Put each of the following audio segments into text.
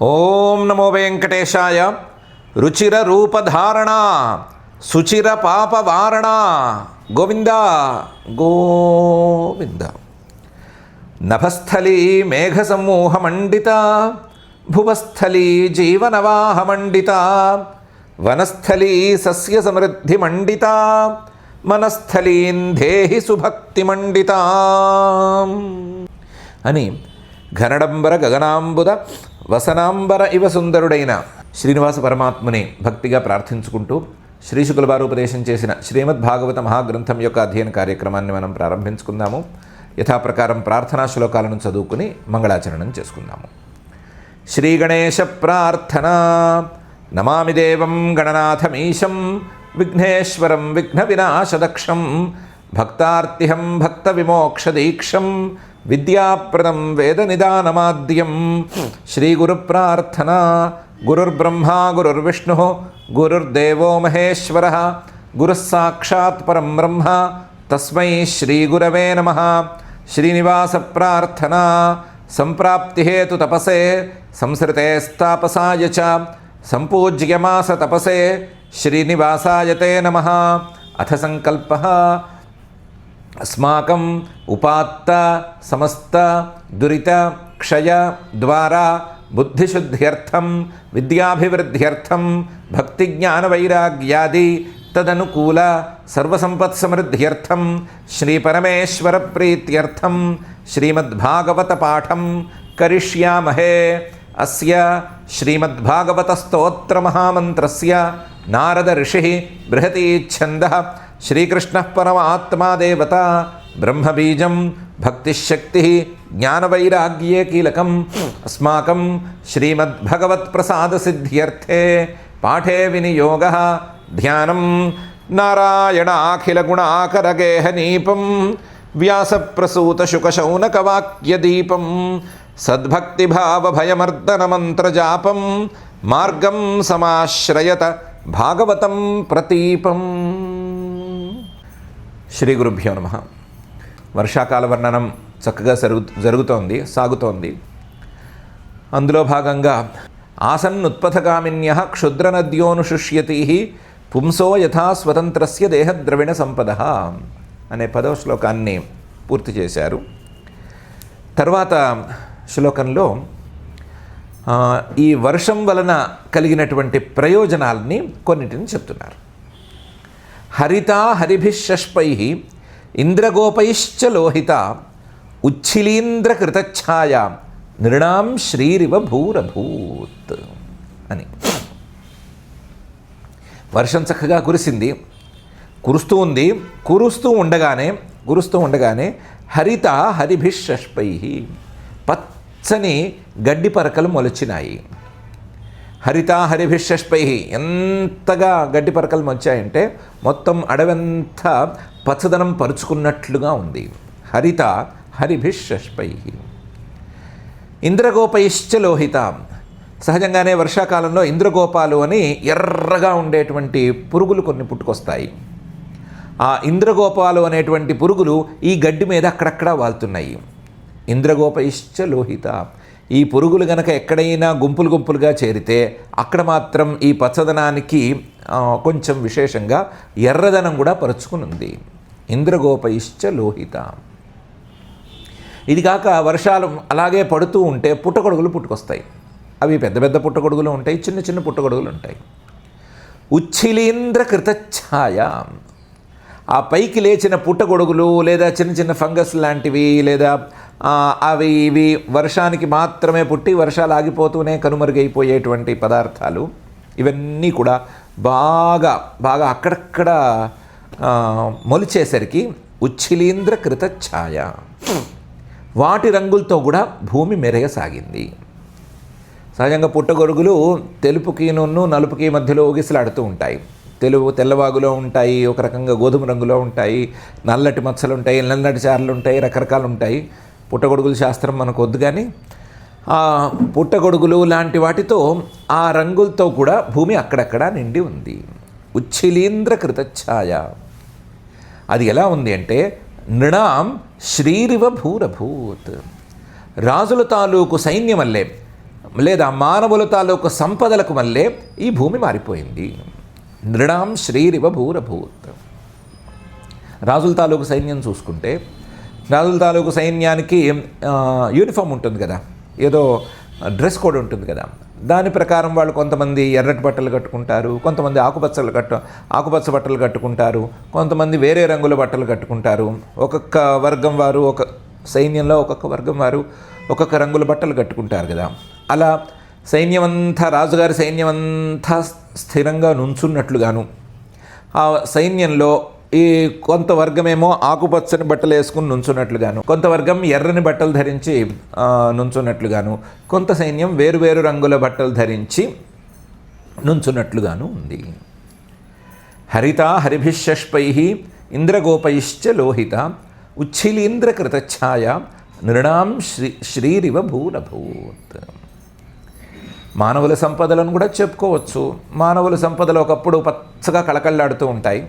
ఓం నమో వెంకటేశాయ. రుచిర రూపధారణ సుచిర పాపవారణ గోవింద గోవింద. నభస్థలీ మేఘసమూహమండిత భువస్థలీ జీవనవాహమండిత వనస్థలీ సస్యసమృద్ధిమండిత మనస్థలీం దేహి సుభక్తిమండిత అని ఘనడంబర గగనాంబుద వసనాంబర ఇవ సుందరుడైన శ్రీనివాస పరమాత్మని భక్తిగా ప్రార్థించుకుంటూ శ్రీశుకుల వారు ఉపదేశం చేసిన శ్రీమద్భాగవత మహాగ్రంథం యొక్క అధ్యయన కార్యక్రమాన్ని మనం ప్రారంభించుకుందాము. యథాప్రకారం ప్రార్థనా శ్లోకాలను చదువుకుని మంగళాచరణం చేసుకుందాము. శ్రీ గణేశ ప్రార్థన. నమామి దేవం గణనాథమీశం విఘ్నేశ్వరం విఘ్న వినాశదక్షం భక్తార్తిహం భక్త విమోక్షదీక్షం విద్యాప్రదం వేద నిదానమాద్యం. శ్రీ గురు ప్రార్థన. గురుర్బ్రహ్మ గురుర్విష్ణు గురుర్దేవో మహేశ్వర గురుః సాక్షాత్ పరం బ్రహ్మ తస్మై శ్రీ గురవే నమః. శ్రీనివాస ప్రార్థన. సంప్రాప్తి హేతు తపసే సంసృతేస్తాపసాయ చ సంపూజ్యమాస తపసే శ్రీనివాసాయ తే నమః. అథ సంకల్పః. అస్మాకం ఉపాత్త సమస్త దురిత క్షయ ద్వారా బుద్ధిశుద్ధ్యర్థం విద్యాభివృద్ధ్యర్థం భక్తిజ్ఞానవైరాగ్యాది తదనుకూల సర్వసంపత్సమృద్ధ్యర్థం శ్రీపరమేశ్వర ప్రీత్యర్థం శ్రీమద్భాగవత పాఠం కరిష్యామహే. అస్య శ్రీమద్భాగవత స్తోత్ర మహామంత్రస్య నారద ఋషి బృహతీచ్ఛందః శ్రీకృష్ణ పరమాత్మా దేవత బ్రహ్మబీజం భక్తిశక్తి జ్ఞానవైరాగ్యే కీలకం. అస్మాకం శ్రీమద్భగవత్ప్రసాదసిద్ధ్యర్థే పాఠే వినియోగः ధ్యానం నారాయణాఖిలగుణాకరగేహనీపం వ్యాసప్రసూతశుకశౌనకవాక్యదీపం సద్భక్తిభావభయమర్దనమంత్రజాపం మార్గం సమాశ్రయత భాగవతం ప్రతీపం. శ్రీ గురుభ్యో నమః. వర్షాకాల వర్ణనం చక్కగా సాగుతోంది. అందులో భాగంగా ఆసన్నుత్పథగామిన్యః క్షుద్రనద్యోనుశుష్యతి పుంసో యథా స్వతంత్రస్య దేహద్రవిణ సంపదః అనే 10వ శ్లోకాన్ని పూర్తి చేశారు. తర్వాత శ్లోకంలో ఈ వర్షం వలన కలిగినటువంటి ప్రయోజనాలని కొన్నిటిని చెప్తున్నారు. హరిత హరిభిషష్పై ఇంద్రగోపైశ్చ లోహిత ఉచ్ఛిలీంద్రకృతఛాయ నృణాం శ్రీరివ భూరభూత్ అని. వర్షం చక్కగా కురుస్తూ ఉండగానే హరిత హరిభిషష్పై పచ్చని గడ్డి పరకలు మొలిచినాయి. హరిత హరిభిషష్పై ఎంతగా గడ్డి పరకలు మొలిచాయంటే మొత్తం అడవంతా పచ్చదనం పరుచుకున్నట్లుగా ఉంది. హరిత హరిభిషష్పై. ఇంద్రగోపైశ్చ లోహిత. సహజంగానే వర్షాకాలంలో ఇంద్రగోపాలు అని ఎర్రగా ఉండేటువంటి పురుగులు కొన్ని పుట్టుకొస్తాయి. ఆ ఇంద్రగోపాలు అనేటువంటి పురుగులు ఈ గడ్డి మీద అక్కడక్కడ వాలుతున్నాయి. ఇంద్రగోపైశ్చ లోహిత. ఈ పురుగులు గనక ఎక్కడైనా గుంపులుగా చేరితే అక్కడ మాత్రం ఈ పచ్చదనానికి కొంచెం విశేషంగా ఎర్రదనం కూడా పరుచుకునుంది. ఇంద్రగోపైశ్చ లోహిత. ఇది కాక వర్షాలు అలాగే పడుతూ ఉంటే పుట్టగొడుగులు పుట్టుకొస్తాయి. అవి పెద్ద పెద్ద పుట్టగొడుగులు ఉంటాయి, చిన్న చిన్న పుట్టగొడుగులు ఉంటాయి. ఉచ్ఛిలీంద్రకృతఛాయ. ఆ పైకి లేచిన పుట్టగొడుగులు లేదా చిన్న చిన్న ఫంగస్ లాంటివి లేదా అవి ఇవి వర్షానికి మాత్రమే పుట్టి వర్షాలు ఆగిపోతూనే కనుమరుగైపోయేటువంటి పదార్థాలు ఇవన్నీ కూడా బాగా అక్కడక్కడ మొలిచేసరికి ఉచ్ఛిలీంద్రకృతఛాయ. వాటి రంగులతో కూడా భూమి మెరగసాగింది. సహజంగా పుట్టగొడుగులు తెలుపుకి నలుపుకి మధ్యలో ఊగిసలాడుతూ ఉంటాయి. తెల్లవాగులో ఉంటాయి, ఒక రకంగా గోధుమ రంగులో ఉంటాయి, నల్లటి మచ్చలు ఉంటాయి, నల్లటి చారలు ఉంటాయి, రకరకాలు ఉంటాయి. పుట్టగొడుగుల శాస్త్రం మనకు వద్దు, కానీ ఆ పుట్టగొడుగులు లాంటి వాటితో ఆ రంగులతో కూడా భూమి అక్కడక్కడ నిండి ఉంది. ఉచ్ఛిలీంద్రకృతఛాయ. అది ఎలా ఉంది అంటే నృణాం శ్రీరివ భూరభూత్. రాజుల తాలూకు సైన్యమల్లే లేదా మానవుల తాలూకు సంపదలకు వల్లే ఈ భూమి మారిపోయింది. నృణాం శ్రీరివ భూరభూత్. రాజుల తాలూకు సైన్యం చూసుకుంటే, రాజుల తాలూకు సైన్యానికి యూనిఫామ్ ఉంటుంది కదా, ఏదో డ్రెస్ కోడ్ ఉంటుంది కదా. దాని ప్రకారం వాళ్ళు కొంతమంది ఎర్రటి బట్టలు కట్టుకుంటారు, కొంతమంది ఆకుపచ్చ బట్టలు కట్టుకుంటారు, కొంతమంది వేరే రంగుల బట్టలు కట్టుకుంటారు. ఒక్కొక్క వర్గం వారు, ఒక సైన్యంలో ఒక్కొక్క వర్గం వారు ఒక్కొక్క రంగుల బట్టలు కట్టుకుంటారు కదా. అలా సైన్యమంతా, రాజుగారి సైన్యమంతా స్థిరంగా నుంచున్నట్లుగాను, ఆ సైన్యంలో ఈ కొంత వర్గమేమో ఆకుపచ్చని బట్టలు వేసుకుని నుంచున్నట్లుగాను, కొంతవర్గం ఎర్రని బట్టలు ధరించి నుంచున్నట్లుగాను, కొంత సైన్యం వేరువేరు రంగుల బట్టలు ధరించి నుంచున్నట్లుగాను ఉంది. హరిత హరిభిషష్పై ఇంద్రగోపైశ్చ లోహిత ఉచ్ఛిలీంద్రకృతఛాయ నృణాం శ్రీరివ భూరభూత్. మానవుల సంపదలను కూడా చెప్పుకోవచ్చు. మానవుల సంపదలు ఒకప్పుడు పచ్చగా కళకళలాడుతూ ఉంటాయి,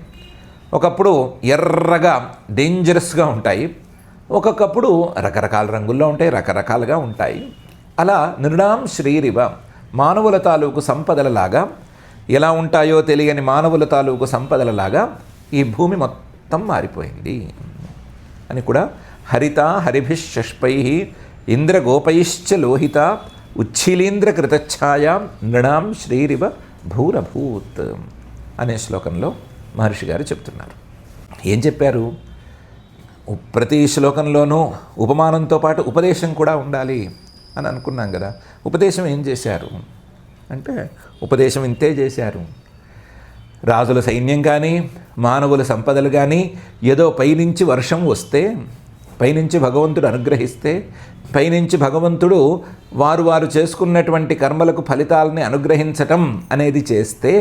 ఒకప్పుడు ఎర్రగా డేంజరస్గా ఉంటాయి, ఒక్కొక్కప్పుడు రకరకాల రంగుల్లో ఉంటాయి, రకరకాలుగా ఉంటాయి. అలా నృణాం శ్రీరివ, మానవుల తాలూకు సంపదలలాగా, ఎలా ఉంటాయో తెలియని మానవుల తాలూకు సంపదలలాగా ఈ భూమి మొత్తం మారిపోయింది అని కూడా హరిత హరిభిషష్పై ఇంద్రగోపైశ్చ లోహిత ఉచ్ఛిలీంద్రకృతఛాయ నృణాం శ్రీరివ భూరభూత్ అనే శ్లోకంలో మహర్షి గారు చెప్తున్నారు. ఏం చెప్పారు? ప్రతి శ్లోకంలోనూ ఉపమానంతో పాటు ఉపదేశం కూడా ఉండాలి అని అనుకున్నాం కదా. ఉపదేశం ఏం చేశారు అంటే, ఉపదేశం ఇంతే చేశారు. రాజుల సైన్యం కానీ, మానవుల సంపదలు కానీ, ఏదో పైనుంచి వర్షం వస్తే, పైనుంచి భగవంతుడు అనుగ్రహిస్తే, పైనుంచి భగవంతుడు వారు చేసుకున్నటువంటి కర్మలకు ఫలితాలని అనుగ్రహించటం అనేది చేస్తే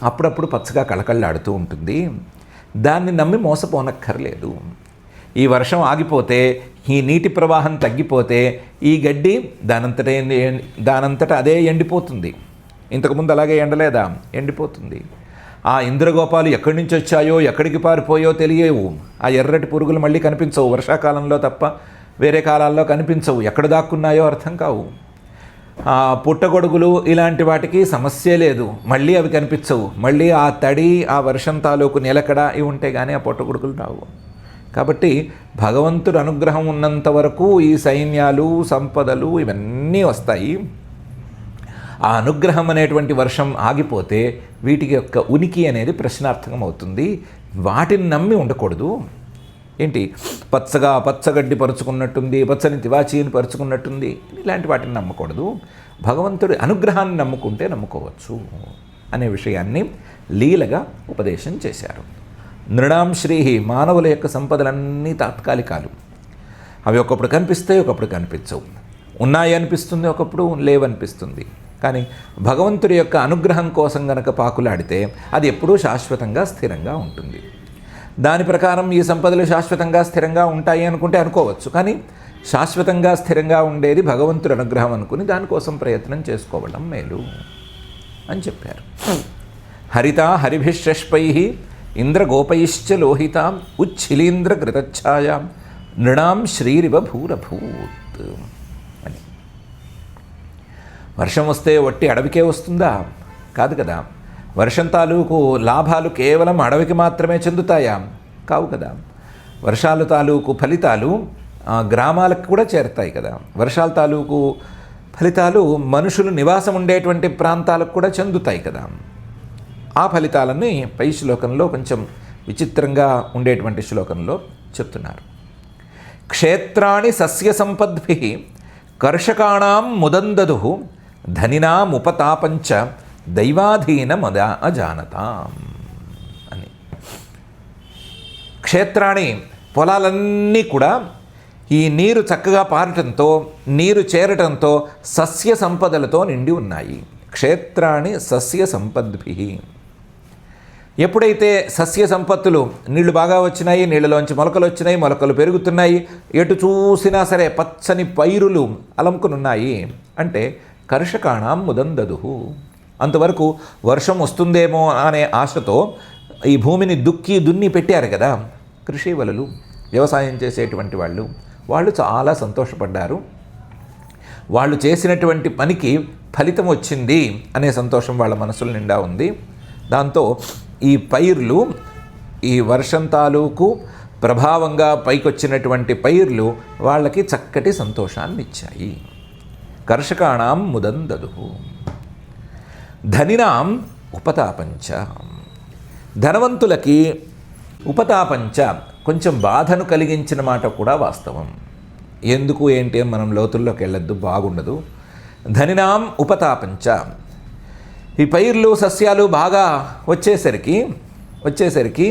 అప్పుడప్పుడు పచ్చగా కళకళలాడుతూ ఉంటుంది. దాన్ని నమ్మి మోసపోనక్కర్లేదు. ఈ వర్షం ఆగిపోతే, ఈ నీటి ప్రవాహం తగ్గిపోతే ఈ గడ్డి దానంతట అదే ఎండిపోతుంది. ఇంతకుముందు అలాగే ఎండలేదా? ఎండిపోతుంది. ఆ ఇంద్రగోపాలు ఎక్కడి నుంచి వచ్చాయో, ఎక్కడికి పారిపోయో తెలియవు. ఆ ఎర్రటి పురుగులు మళ్ళీ కనిపించవు, వర్షాకాలంలో తప్ప వేరే కాలాల్లో కనిపించవు. ఎక్కడ దాక్కున్నాయో అర్థం కావు. పుట్టగొడుగులు ఇలాంటి వాటికి సమస్య లేదు, మళ్ళీ అవి కనిపించవు. మళ్ళీ ఆ తడి, ఆ వర్షం తాలూకు నిలకడ ఇవి ఉంటే కానీ ఆ పుట్టగొడుగులు రావు. కాబట్టి భగవంతుడు అనుగ్రహం ఉన్నంత వరకు ఈ సైన్యాలు, సంపదలు ఇవన్నీ వస్తాయి. ఆ అనుగ్రహం అనేటువంటి వర్షం ఆగిపోతే వీటికి యొక్క ఉనికి అనేది ప్రశ్నార్థకం అవుతుంది. వాటిని నమ్మి ఉండకూడదు. ఏంటి, పచ్చగడ్డి పరుచుకున్నట్టుంది, పచ్చని తివాచీని పరుచుకున్నట్టుంది, ఇలాంటి వాటిని నమ్మకూడదు. భగవంతుడి అనుగ్రహాన్ని నమ్ముకోవచ్చు అనే విషయాన్ని లీలగా ఉపదేశం చేశారు. నృణాం శ్రీహి, మానవుల యొక్క సంపదలన్నీ తాత్కాలికాలు. అవి ఒకప్పుడు కనిపిస్తాయి, ఒకప్పుడు కనిపించవు. ఉన్నాయి అనిపిస్తుంది, ఒకప్పుడు లేవనిపిస్తుంది. కానీ భగవంతుడి యొక్క అనుగ్రహం కోసం గనక పాకులాడితే అది ఎప్పుడూ శాశ్వతంగా స్థిరంగా ఉంటుంది. దాని ప్రకారం ఈ సంపదలు శాశ్వతంగా స్థిరంగా ఉంటాయి అనుకుంటే అనుకోవచ్చు. కానీ శాశ్వతంగా స్థిరంగా ఉండేది భగవంతుడి అనుగ్రహం అనుకుని దానికోసం ప్రయత్నం చేసుకోవడం మేలు అని చెప్పారు. హరిత హరిభిషష్పై ఇంద్రగోపైశ్చ లోహిత ఉచ్ఛిలీంద్రకృతఛాయ నృణాం శ్రీరివ భూరభూత్ అని. వర్షం వస్తే వట్టి అడవికే వస్తుందా? కాదు కదా. వర్షం తాలూకు లాభాలు కేవలం అడవికి మాత్రమే చెందుతాయా? కావు కదా. వర్షాల తాలూకు ఫలితాలు గ్రామాలకు కూడా చేరుతాయి కదా. వర్షాల తాలూకు ఫలితాలు మనుషులు నివాసం ఉండేటువంటి ప్రాంతాలకు కూడా చెందుతాయి కదా. ఆ ఫలితాలని పై శ్లోకంలో కొంచెం విచిత్రంగా ఉండేటువంటి శ్లోకంలో చెప్తున్నారు. క్షేత్రాణి సస్య సంపద్భిః కర్షకాణాం ముదందదు ధనినాముపతాపంచ దైవాధీనమద అజానతాం అని. క్షేత్రాన్ని, పొలాలన్నీ కూడా ఈ నీరు చక్కగా పారటంతో, నీరు చేరటంతో సస్య సంపదలతో నిండి ఉన్నాయి. క్షేత్రాన్ని సస్య సంపద్భిః. ఎప్పుడైతే సస్య సంపత్తులు, నీళ్లు బాగా వచ్చినాయి, నీళ్ళలోంచి మొలకలు వచ్చినాయి, మొలకలు పెరుగుతున్నాయి, ఎటు చూసినా సరే పచ్చని పైరులు అలంకునున్నాయి అంటే కర్షకాణాం ముదందదుః. అంతవరకు వర్షం వస్తుందేమో అనే ఆశతో ఈ భూమిని దున్ని పెట్టారు కదా కృషి వలలు, వ్యవసాయం చేసేటువంటి వాళ్ళు చాలా సంతోషపడ్డారు. వాళ్ళు చేసినటువంటి పనికి ఫలితం వచ్చింది అనే సంతోషం వాళ్ళ మనసుల నిండా ఉంది. దాంతో ఈ పైర్లు, ఈ వర్షం తాలూకు ప్రభావంగా పైకొచ్చినటువంటి పైర్లు వాళ్ళకి చక్కటి సంతోషాన్ని ఇచ్చాయి. కర్షకాణం ముదందదు ధనినాం ఉపతాపంచ. ధనవంతులకి ఉపతాపంచ కొంచెం బాధను కలిగించిన మాట కూడా వాస్తవం. ఎందుకు ఏంటి అని మనం లోతుల్లోకి వెళ్ళొద్దు, బాగుండదు. ధనినాం ఉపతాపంచ. ఈ పైర్లు సస్యాలు బాగా వచ్చేసరికి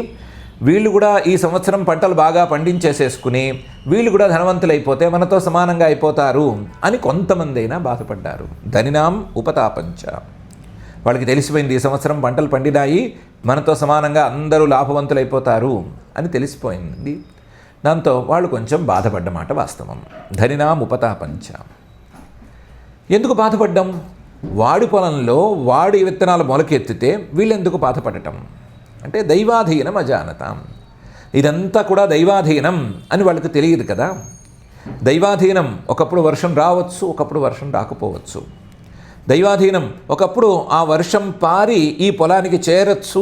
వీళ్ళు కూడా ఈ సంవత్సరం పంటలు బాగా పండించేసేసుకుని వీళ్ళు కూడా ధనవంతులైపోతే మనతో సమానంగా అయిపోతారు అని కొంతమంది అయినా బాధపడ్డారు. ధనినాం ఉపతాపంచ. వాళ్ళకి తెలిసిపోయింది ఈ సంవత్సరం పంటలు పండినాయి, మనతో సమానంగా అందరూ లాభవంతులైపోతారు అని తెలిసిపోయింది. దాంతో వాళ్ళు కొంచెం బాధపడ్డమాట వాస్తవం. ధనినాం ఉపతాపంచ. ఎందుకు బాధపడ్డం? వాడి పొలంలో వాడి విత్తనాలు మొలకెత్తితే వీళ్ళెందుకు బాధపడటం అంటే దైవాధీనం అజానతాం. ఇదంతా కూడా దైవాధీనం అని వాళ్ళకి తెలియదు కదా. దైవాధీనం ఒకప్పుడు వర్షం రావచ్చు, ఒకప్పుడు వర్షం రాకపోవచ్చు. దైవాధీనం ఒకప్పుడు ఆ వర్షం పారి ఈ పొలానికి చేరచ్చు,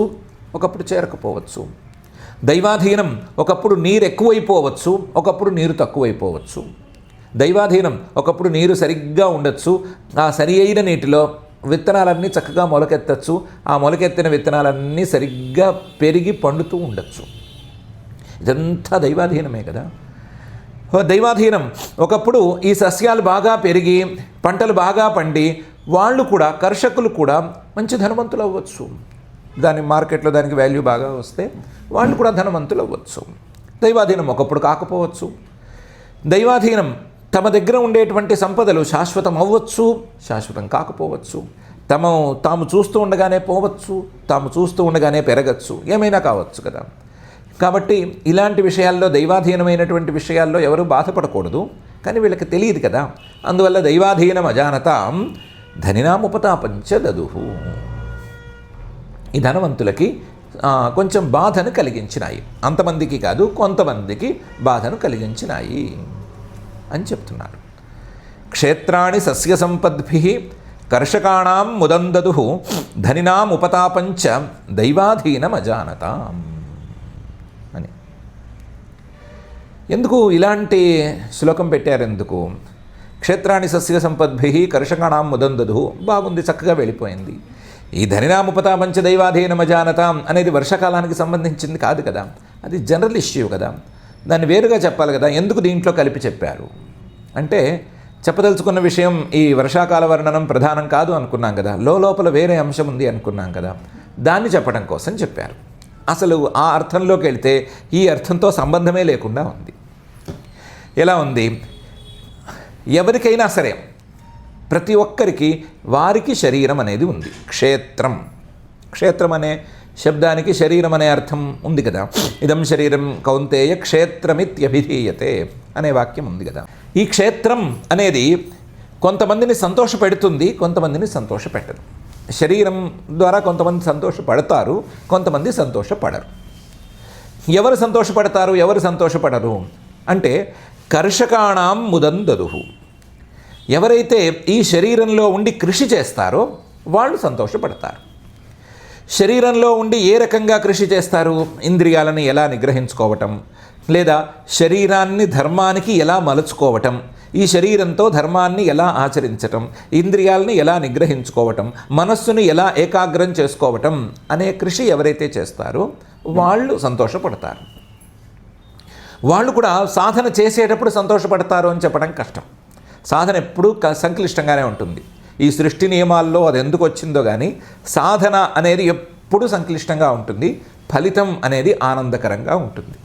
ఒకప్పుడు చేరకపోవచ్చు. దైవాధీనం ఒకప్పుడు నీరు ఎక్కువైపోవచ్చు, ఒకప్పుడు నీరు తక్కువైపోవచ్చు. దైవాధీనం ఒకప్పుడు నీరు సరిగ్గా ఉండొచ్చు, ఆ సరి అయిన నీటిలో విత్తనాలన్నీ చక్కగా మొలకెత్తచ్చు, ఆ మొలకెత్తిన విత్తనాలన్నీ సరిగ్గా పెరిగి పండుతూ ఉండొచ్చు. ఇదంతా దైవాధీనమే కదా. దైవాధీనం ఒకప్పుడు ఈ సస్యాలు బాగా పెరిగి పంటలు బాగా పండి వాళ్ళు కూడా, కర్షకులు కూడా మంచి ధనవంతులు అవ్వచ్చు. దాని మార్కెట్లో దానికి వాల్యూ బాగా వస్తే వాళ్ళు కూడా ధనవంతులు అవ్వచ్చు. దైవాధీనం ఒకప్పుడు కాకపోవచ్చు. దైవాధీనం తమ దగ్గర ఉండేటువంటి సంపదలు శాశ్వతం అవ్వచ్చు, శాశ్వతం కాకపోవచ్చు. తాము చూస్తూ ఉండగానే పోవచ్చు, తాము చూస్తూ ఉండగానే పెరగచ్చు, ఏమైనా కావచ్చు కదా. కాబట్టి ఇలాంటి విషయాల్లో, దైవాధీనమైనటువంటి విషయాల్లో ఎవరు బాధపడకూడదు. కానీ వీళ్ళకి తెలియదు కదా. అందువల్ల దైవాధీనం అజానతాం ధనినాం ఉపతాపంచ దదుహు. ఈ ధనవంతులకి కొంచెం బాధను కలిగించినాయి. అంతమందికి కాదు, కొంతమందికి బాధను కలిగించినాయి అని చెప్తున్నారు. క్షేత్రాణి సస్య సంపద్భిః కర్షకాణాం ముదందదుః ధనినాం ఉపతాపంచ దైవాధీనం అజానతాం అని. ఎందుకు ఇలాంటి శ్లోకం పెట్టారు? ఎందుకు? క్షేత్రాణి సస్య సంపద్భిః కర్షకాణాం ముదందదుః బాగుంది, చక్కగా వెళ్ళిపోయింది. ఈ ధనినాం ఉపతాపంచ దైవాధీనం అజానతాం అనేది వర్షాకాలానికి సంబంధించింది కాదు కదా, అది జనరల్ ఇష్యూ కదా. దాన్ని వేరుగా చెప్పాలి కదా. ఎందుకు దీంట్లో కలిపి చెప్పారు అంటే, చెప్పదలుచుకున్న విషయం ఈ వర్షాకాల వర్ణనం ప్రధానం కాదు అనుకున్నాం కదా, లోపల వేరే అంశం ఉంది అనుకున్నాం కదా, దాన్ని చెప్పడం కోసం చెప్పారు. అసలు ఆ అర్థంలోకి వెళితే ఈ అర్థంతో సంబంధమే లేకుండా ఉంది. ఎలా ఉంది? ఎవరికైనా సరే, ప్రతి ఒక్కరికి వారికి శరీరం అనేది ఉంది. క్షేత్రం అనే శబ్దానికి శరీరం అనే అర్థం ఉంది కదా. ఇదం శరీరం కౌంతేయ క్షేత్రమిత్యభిధీయతే అనే వాక్యం ఉంది కదా. ఈ క్షేత్రం అనేది కొంతమందిని సంతోషపెడుతుంది, కొంతమందిని సంతోషపెట్టదు. శరీరం ద్వారా కొంతమంది సంతోషపడతారు, కొంతమంది సంతోషపడరు. ఎవరు సంతోషపడతారు, ఎవరు సంతోషపడరు అంటే, కర్షకాణాం ముదందదుః. ఎవరైతే ఈ శరీరంలో ఉండి కృషి చేస్తారో వాళ్ళు సంతోషపడతారు. శరీరంలో ఉండి ఏ రకంగా కృషి చేస్తారు? ఇంద్రియాలను ఎలా నిగ్రహించుకోవటం, లేదా శరీరాన్ని ధర్మానికి ఎలా మలుచుకోవటం, ఈ శరీరంతో ధర్మాన్ని ఎలా ఆచరించటం, ఇంద్రియాలని ఎలా నిగ్రహించుకోవటం, మనస్సుని ఎలా ఏకాగ్రం చేసుకోవటం అనే కృషి ఎవరైతే చేస్తారో వాళ్ళు సంతోషపడతారు. వాళ్ళు కూడా సాధన చేసేటప్పుడు సంతోషపడతారు అని చెప్పడం కష్టం. సాధన ఎప్పుడూ సంక్లిష్టంగానే ఉంటుంది. ఈ సృష్టి నియమాల్లో అది ఎందుకు వచ్చిందో కానీ సాధన అనేది ఎప్పుడూ సంక్లిష్టంగా ఉంటుంది, ఫలితం అనేది ఆనందకరంగా ఉంటుంది.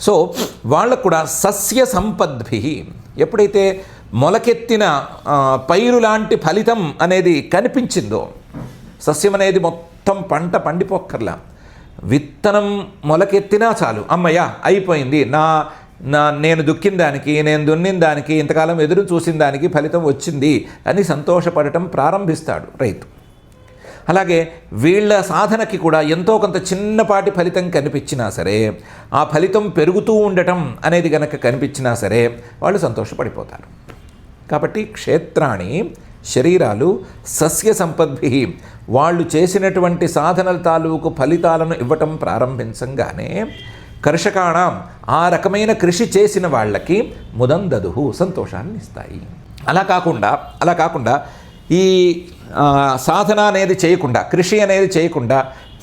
సో వాళ్ళకు కూడా సస్య సంపద్భిః, ఎప్పుడైతే మొలకెత్తిన పైరు లాంటి ఫలితం అనేది కనిపించిందో, సస్యం అనేది మొత్తం పంట పండిపోక్కర్లా, విత్తనం మొలకెత్తినా చాలు, అమ్మయ్య అయిపోయింది, నేను దుక్కిన దానికి, నేను దున్నిన దానికి, ఇంతకాలం ఎదురు చూసిన దానికి ఫలితం వచ్చింది అని సంతోషపడటం ప్రారంభిస్తాడు రైతు. అలాగే వీళ్ళ సాధనకి కూడా ఎంతో కొంత చిన్నపాటి ఫలితం కనిపించినా సరే, ఆ ఫలితం పెరుగుతూ ఉండటం అనేది గనక కనిపించినా సరే వాళ్ళు సంతోషపడిపోతారు. కాబట్టి క్షేత్రాణి శరీరాలు సస్య సంపద్భి వాళ్ళు చేసినటువంటి సాధనల తాలూకు ఫలితాలను ఇవ్వటం ప్రారంభించంగానే కర్షకాణం ఆ రకమైన కృషి చేసిన వాళ్ళకి ముదందదుహు సంతోషాన్ని ఇస్తాయి. అలా కాకుండా ఈ సాధన అనేది చేయకుండా, కృషి అనేది చేయకుండా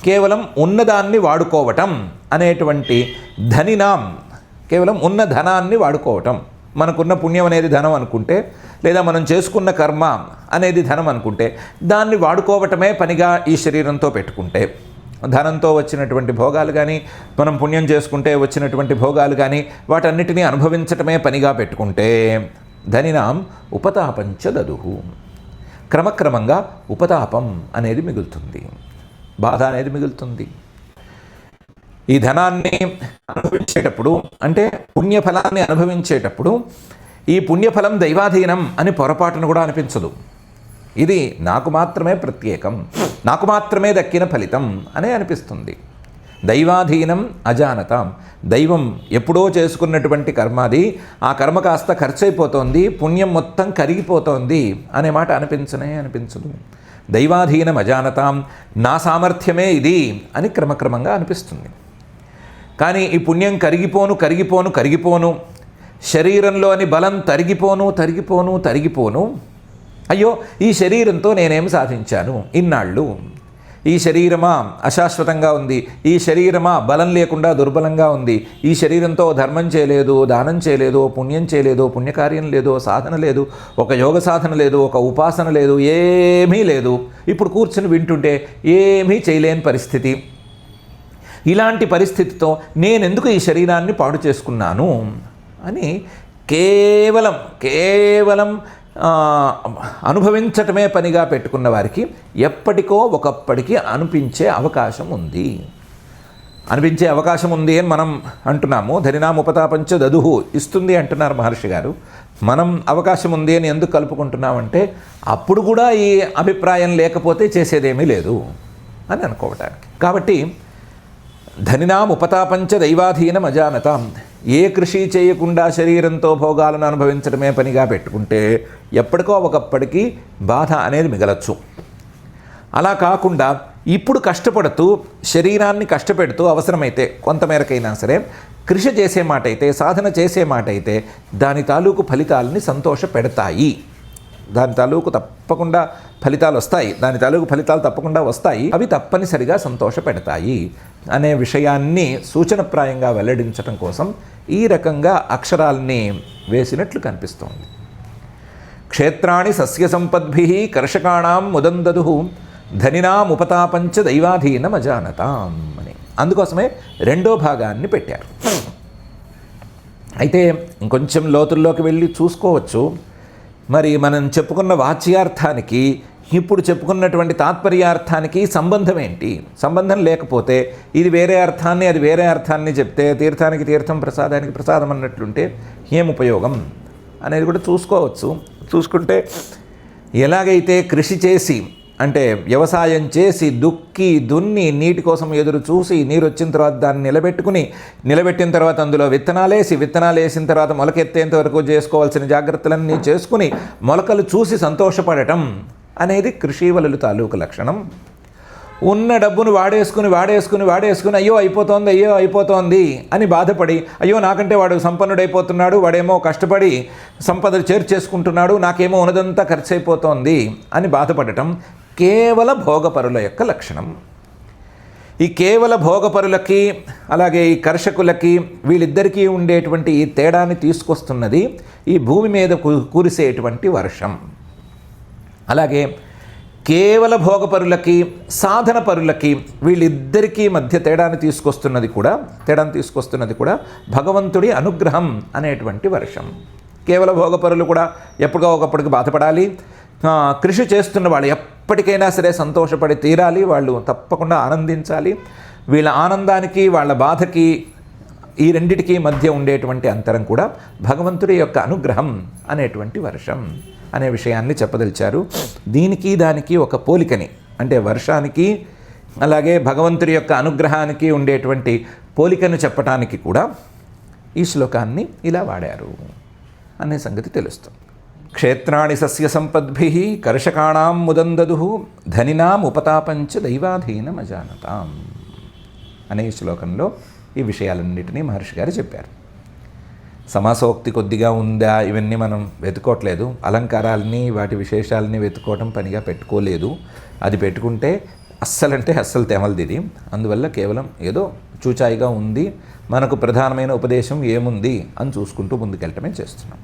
కేవలం ఉన్నదాన్ని వాడుకోవటం అనేటువంటి ధనినాం, కేవలం ఉన్న ధనాన్ని వాడుకోవటం, మనకున్న పుణ్యం అనేది ధనం అనుకుంటే, లేదా మనం చేసుకున్న కర్మ అనేది ధనం అనుకుంటే, దాన్ని వాడుకోవటమే పనిగా ఈ శరీరంతో పెట్టుకుంటే, ధనంతో వచ్చినటువంటి భోగాలు కానీ, మనం పుణ్యం చేసుకుంటే వచ్చినటువంటి భోగాలు కానీ, వాటన్నిటినీ అనుభవించటమే పనిగా పెట్టుకుంటే ధనినాం ఉపతాపంచ దదుహు, క్రమక్రమంగా ఉపతాపం అనేది మిగులుతుంది, బాధ అనేది మిగులుతుంది. ఈ ధనాన్ని అనుభవించేటప్పుడు, అంటే పుణ్యఫలాన్ని అనుభవించేటప్పుడు ఈ పుణ్యఫలం దైవాధీనం అని పొరపాటును కూడా అనిపించదు. ఇది నాకు మాత్రమే ప్రత్యేకం, నాకు మాత్రమే దక్కిన ఫలితం అనే అనిపిస్తుంది. దైవాధీనం అజానతాం, దైవం ఎప్పుడో చేసుకున్నటువంటి కర్మాది, ఆ కర్మ కాస్త ఖర్చు అయిపోతోంది, పుణ్యం మొత్తం కరిగిపోతోంది అనే మాట అనిపించదు. దైవాధీనం అజానతాం, నా సామర్థ్యమే ఇది అని క్రమక్రమంగా అనిపిస్తుంది. కానీ ఈ పుణ్యం కరిగిపోను, శరీరంలోని బలం తరిగిపోను, అయ్యో ఈ శరీరంతో నేనేం సాధించాను ఇన్నాళ్ళు, ఈ శరీరమా అశాశ్వతంగా ఉంది, ఈ శరీరమా బలం లేకుండా దుర్బలంగా ఉంది, ఈ శరీరంతో ధర్మం చేయలేదు, దానం చేయలేదు, పుణ్యం చేయలేదు, పుణ్యకార్యం లేదు, సాధన లేదు, ఒక యోగ సాధన లేదు, ఒక ఉపాసన లేదు, ఏమీ లేదు, ఇప్పుడు కూర్చుని వింటుంటే ఏమీ చేయలేని పరిస్థితి. ఇలాంటి పరిస్థితితో నేనెందుకు ఈ శరీరాన్ని పాడు చేసుకున్నాను అని కేవలం అనుభవించటమే పనిగా పెట్టుకున్న వారికి ఎప్పటికో ఒకప్పటికి అనిపించే అవకాశం ఉంది అని మనం అంటున్నాము. ధనినాం ఉపతాపంచ దదుహు ఇస్తుంది అంటున్నారు మహర్షి గారు. మనం అవకాశం ఉంది అని ఎందుకు కలుపుకుంటున్నామంటే అప్పుడు కూడా ఈ అభిప్రాయం లేకపోతే చేసేదేమీ లేదు అని అనుకోవటానికి. కాబట్టి ధనినాం ఉపతాపంచ దైవాధీనం అజానతాం, ఏ కృషి చేయకుండా శరీరంతో భోగాలను అనుభవించడమే పనిగా పెట్టుకుంటే ఎప్పటికో ఒకప్పటికి బాధ అనేది మిగలచ్చు. అలా కాకుండా ఇప్పుడు కష్టపడుతూ, శరీరాన్ని కష్టపెడుతూ అవసరమైతే కొంతమేరకైనా సరే కృషి చేసే మాట అయితే, సాధన చేసే మాట అయితే దాని తాలూకు ఫలితాలని సంతోష పెడతాయి, దాని తాలూకు తప్పకుండా ఫలితాలు వస్తాయి, దాని తాలూకు ఫలితాలు తప్పకుండా వస్తాయి, అవి తప్పనిసరిగా సంతోష పెడతాయి అనే విషయాన్ని సూచనప్రాయంగా వెల్లడించడం కోసం ఈ రకంగా అక్షరాల్ని వేసినట్లు కనిపిస్తోంది. క్షేత్రాణి సస్య సంపద్భి కర్షకాణాం ముదందదుహు ధనినాం ఉపతాపంచ దైవాధీనం అజానతాం అని అందుకోసమే రెండో భాగాన్ని పెట్టారు. అయితే ఇంకొంచెం లోతుల్లోకి వెళ్ళి చూసుకోవచ్చు. మరి మనం చెప్పుకున్న వాచ్యార్థానికి ఇప్పుడు చెప్పుకున్నటువంటి తాత్పర్యార్థానికి సంబంధం ఏంటి? సంబంధం లేకపోతే ఇది వేరే అర్థాన్ని, అది వేరే అర్థాన్ని చెప్తే తీర్థానికి తీర్థం, ప్రసాదానికి ప్రసాదం అన్నట్లుంటే ఏం ఉపయోగం అనేది కూడా చూసుకోవచ్చు. చూసుకుంటే ఎలాగైతే కృషి చేసి, అంటే వ్యవసాయం చేసి దున్ని నీటి కోసం ఎదురు చూసి నీరు వచ్చిన తర్వాత దాన్ని నిలబెట్టిన తర్వాత అందులో విత్తనాలేసిన తర్వాత మొలకెత్తేంత వరకు చేసుకోవాల్సిన జాగ్రత్తలన్నీ చేసుకుని మొలకలు చూసి సంతోషపడటం అనేది కృషివలుల తాలూకు లక్షణం. ఉన్న డబ్బును వాడేసుకుని అయ్యో అయిపోతోంది అని బాధపడి, అయ్యో నాకంటే వాడు సంపన్నుడైపోతున్నాడు, వాడేమో కష్టపడి సంపద చేర్చేసుకుంటున్నాడు, నాకేమో ఉన్నదంతా ఖర్చు అయిపోతోంది అని బాధపడటం కేవల భోగపరుల యొక్క లక్షణం. ఈ కేవల భోగపరులకి అలాగే ఈ కర్షకులకి వీళ్ళిద్దరికీ ఉండేటువంటి ఈ తేడాన్ని తీసుకొస్తున్నది ఈ భూమి మీద కురిసేటువంటి వర్షం. అలాగే కేవల భోగపరులకి సాధన పరులకి వీళ్ళిద్దరికీ మధ్య తేడాన్ని తీసుకొస్తున్నది కూడా భగవంతుడి అనుగ్రహం అనేటువంటి వర్షం. కేవల భోగపరులు కూడా ఎప్పుడో ఒకప్పటికి బాధపడాలి. కృషి చేస్తున్న వాళ్ళు ఎప్పటికైనా సరే సంతోషపడి తీరాలి, వాళ్ళు తప్పకుండా ఆనందించాలి. వీళ్ళ ఆనందానికి వాళ్ళ బాధకి ఈ రెండిటికీ మధ్య ఉండేటువంటి అంతరం కూడా భగవంతుడి యొక్క అనుగ్రహం అనేటువంటి వర్షం అనే విషయాన్ని చెప్పదలిచారు. దీనికి దానికి ఒక పోలికని, అంటే వర్షానికి అలాగే భగవంతుడి యొక్క అనుగ్రహానికి ఉండేటువంటి పోలికను చెప్పటానికి కూడా ఈ శ్లోకాన్ని ఇలా వాడారు అనే సంగతి తెలుస్తుంది. క్షేత్రాణి సస్య సంపద్భిః కర్షకాణాం ముదం దదుః ధనినాం ఉపతాపంచ దైవాధీనమజానతాం అనే శ్లోకంలో ఈ విషయాలన్నిటినీ మహర్షి గారు చెప్పారు. సమాసోక్తి కొద్దిగా ఉందా ఇవన్నీ మనం వెతుకోవట్లేదు. అలంకారాలని వాటి విశేషాలని వెతుకోవటం పనిగా పెట్టుకోలేదు. అది పెట్టుకుంటే అస్సలంటే అస్సలు తెమలదిది. అందువల్ల కేవలం ఏదో చూచాయిగా ఉంది, మనకు ప్రధానమైన ఉపదేశం ఏముంది అని చూసుకుంటూ ముందుకెళ్ళటమే చేస్తున్నాం.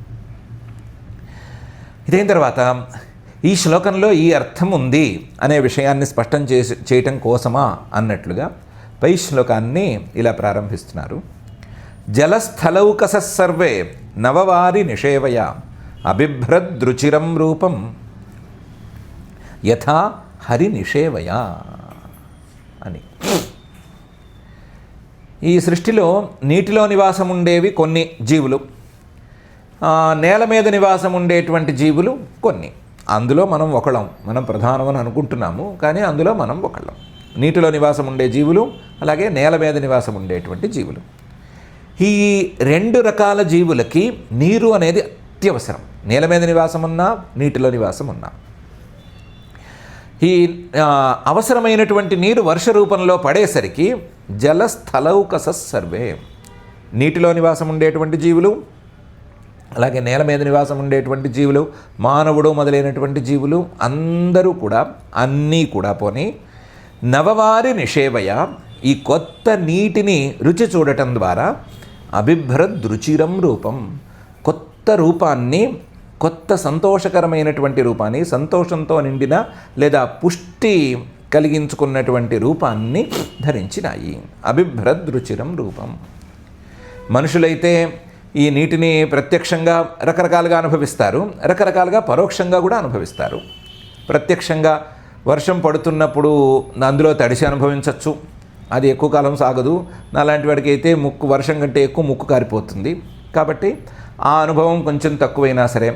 ఇదైన తర్వాత ఈ శ్లోకంలో ఈ అర్థం ఉంది అనే విషయాన్ని స్పష్టం చేయటం కోసమా అన్నట్లుగా పై శ్లోకాన్ని ఇలా ప్రారంభిస్తున్నారు. జలస్థలౌకస సర్వే నవవారి నిషేవయ అబిభ్రద్రుచిరం రూపం యథా హరి నిషేవయ అని. ఈ సృష్టిలో నీటిలో నివాసం ఉండేవి కొన్ని జీవులు, నేల మీద నివాసం ఉండేటువంటి జీవులు కొన్ని. అందులో మనం ఒకళ్ళం, మనం ప్రధానమని అనుకుంటున్నాము, కానీ అందులో మనం ఒకళ్ళం. నీటిలో నివాసం ఉండే జీవులు, అలాగే నేల మీద నివాసం ఉండేటువంటి జీవులు. ఈ రెండు రకాల జీవులకి నీరు అనేది అత్యవసరం. నేల మీద నివాసం ఉన్నా, నీటిలో నివాసం ఉన్నా. ఈ అవసరమైనటువంటి నీరు వర్ష రూపంలో పడేసరికి జలస్థలౌకస సర్వే, నీటిలో నివాసం ఉండేటువంటి జీవులు, అలాగే నేల మీద నివాసం ఉండేటువంటి జీవులు, మానవుడు మొదలైనటువంటి జీవులు అందరూ కూడా, అన్నీ కూడా పోని నవవారి నిషేవయ, ఈ కొత్త నీటిని రుచి చూడటం ద్వారా అబిభ్రద్రుచిరం రూపం, కొత్త రూపాన్ని, కొత్త సంతోషకరమైనటువంటి రూపాన్ని, సంతోషంతో నిండిన లేదా పుష్టి కలిగించుకున్నటువంటి రూపాన్ని ధరించినాయి. అబిభ్రద్రుచిరం రూపం. మనుషులైతే ఈ నీటిని ప్రత్యక్షంగా రకరకాలుగా అనుభవిస్తారు, రకరకాలుగా పరోక్షంగా కూడా అనుభవిస్తారు. ప్రత్యక్షంగా వర్షం పడుతున్నప్పుడు అందులో తడిసి అనుభవించవచ్చు, అది ఎక్కువ కాలం సాగదు. నాలాంటి వాడికి అయితే వర్షం కంటే ఎక్కువ ముక్కు కారిపోతుంది. కాబట్టి ఆ అనుభవం కొంచెం తక్కువైనా సరే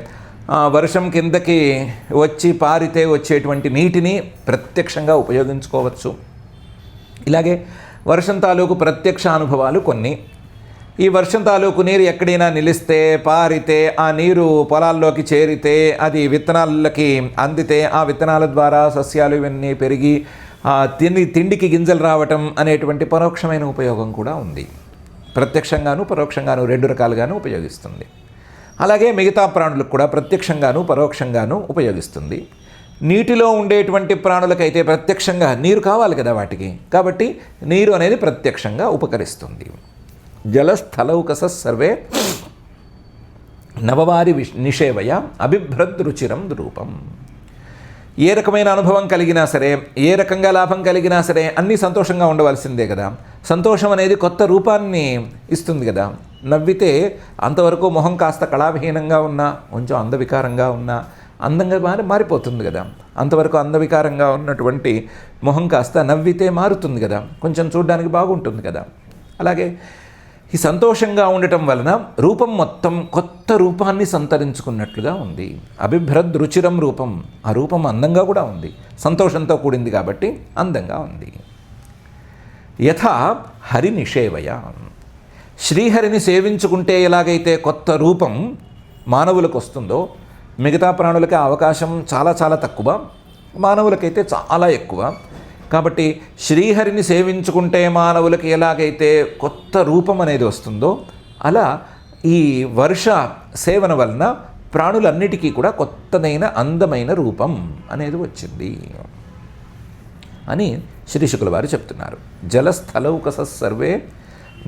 వర్షం కిందకి వచ్చి పారితే వచ్చేటువంటి నీటిని ప్రత్యక్షంగా ఉపయోగించుకోవచ్చు. ఇలాగే వర్షం తాలూకు ప్రత్యక్ష అనుభవాలు కొన్ని. ఈ వర్షం తాలూకు నీరు ఎక్కడైనా నిలిస్తే, పారితే, ఆ నీరు పొలాల్లోకి చేరితే, అది విత్తనాలకి అందితే, ఆ విత్తనాల ద్వారా సస్యాలు ఇవన్నీ పెరిగి తిండికి గింజలు రావటం అనేటువంటి పరోక్షమైన ఉపయోగం కూడా ఉంది. ప్రత్యక్షంగాను పరోక్షంగాను రెండు రకాలుగాను ఉపయోగిస్తుంది. అలాగే మిగతా ప్రాణులకు కూడా ప్రత్యక్షంగాను పరోక్షంగాను ఉపయోగిస్తుంది. నీటిలో ఉండేటువంటి ప్రాణులకైతే ప్రత్యక్షంగా నీరు కావాలి కదా వాటికి, కాబట్టి నీరు అనేది ప్రత్యక్షంగా ఉపకరిస్తుంది. జలస్థలౌకస సర్వే నవవారి నిషేవయ అబిభ్రద్రుచిరం రూపం. ఏ రకమైన అనుభవం కలిగినా సరే, ఏ రకంగా లాభం కలిగినా సరే అన్నీ సంతోషంగా ఉండవలసిందే కదా. సంతోషం అనేది కొత్త రూపాన్ని ఇస్తుంది కదా. నవ్వితే అంతవరకు మొహం కాస్త కళావిహీనంగా ఉన్నా, కొంచెం అందవికారంగా ఉన్నా అందంగా మారిపోతుంది కదా. అంతవరకు అందవికారంగా ఉన్నటువంటి మొహం కాస్త నవ్వితే మారుతుంది కదా, కొంచెం చూడడానికి బాగుంటుంది కదా. అలాగే ఈ సంతోషంగా ఉండటం వలన రూపం మొత్తం కొత్త రూపాన్ని సంతరించుకున్నట్లుగా ఉంది. అబిభ్రద్రుచిరం రూపం, ఆ రూపం అందంగా కూడా ఉంది, సంతోషంతో కూడింది కాబట్టి అందంగా ఉంది. యథా హరి నిషేవయ, శ్రీహరిని సేవించుకుంటే ఎలాగైతే కొత్త రూపం మానవులకు వస్తుందో, మిగతా ప్రాణులకి అవకాశం చాలా చాలా తక్కువ, మానవులకైతే చాలా ఎక్కువ. కాబట్టి శ్రీహరిని సేవించుకుంటే మానవులకి ఎలాగైతే కొత్త రూపం అనేది వస్తుందో, అలా ఈ వర్ష సేవన వలన ప్రాణులన్నిటికీ కూడా కొత్తదైన అందమైన రూపం అనేది వచ్చింది అని శ్రీ శుకుల వారు చెప్తున్నారు. జలస్థలౌకస సర్వే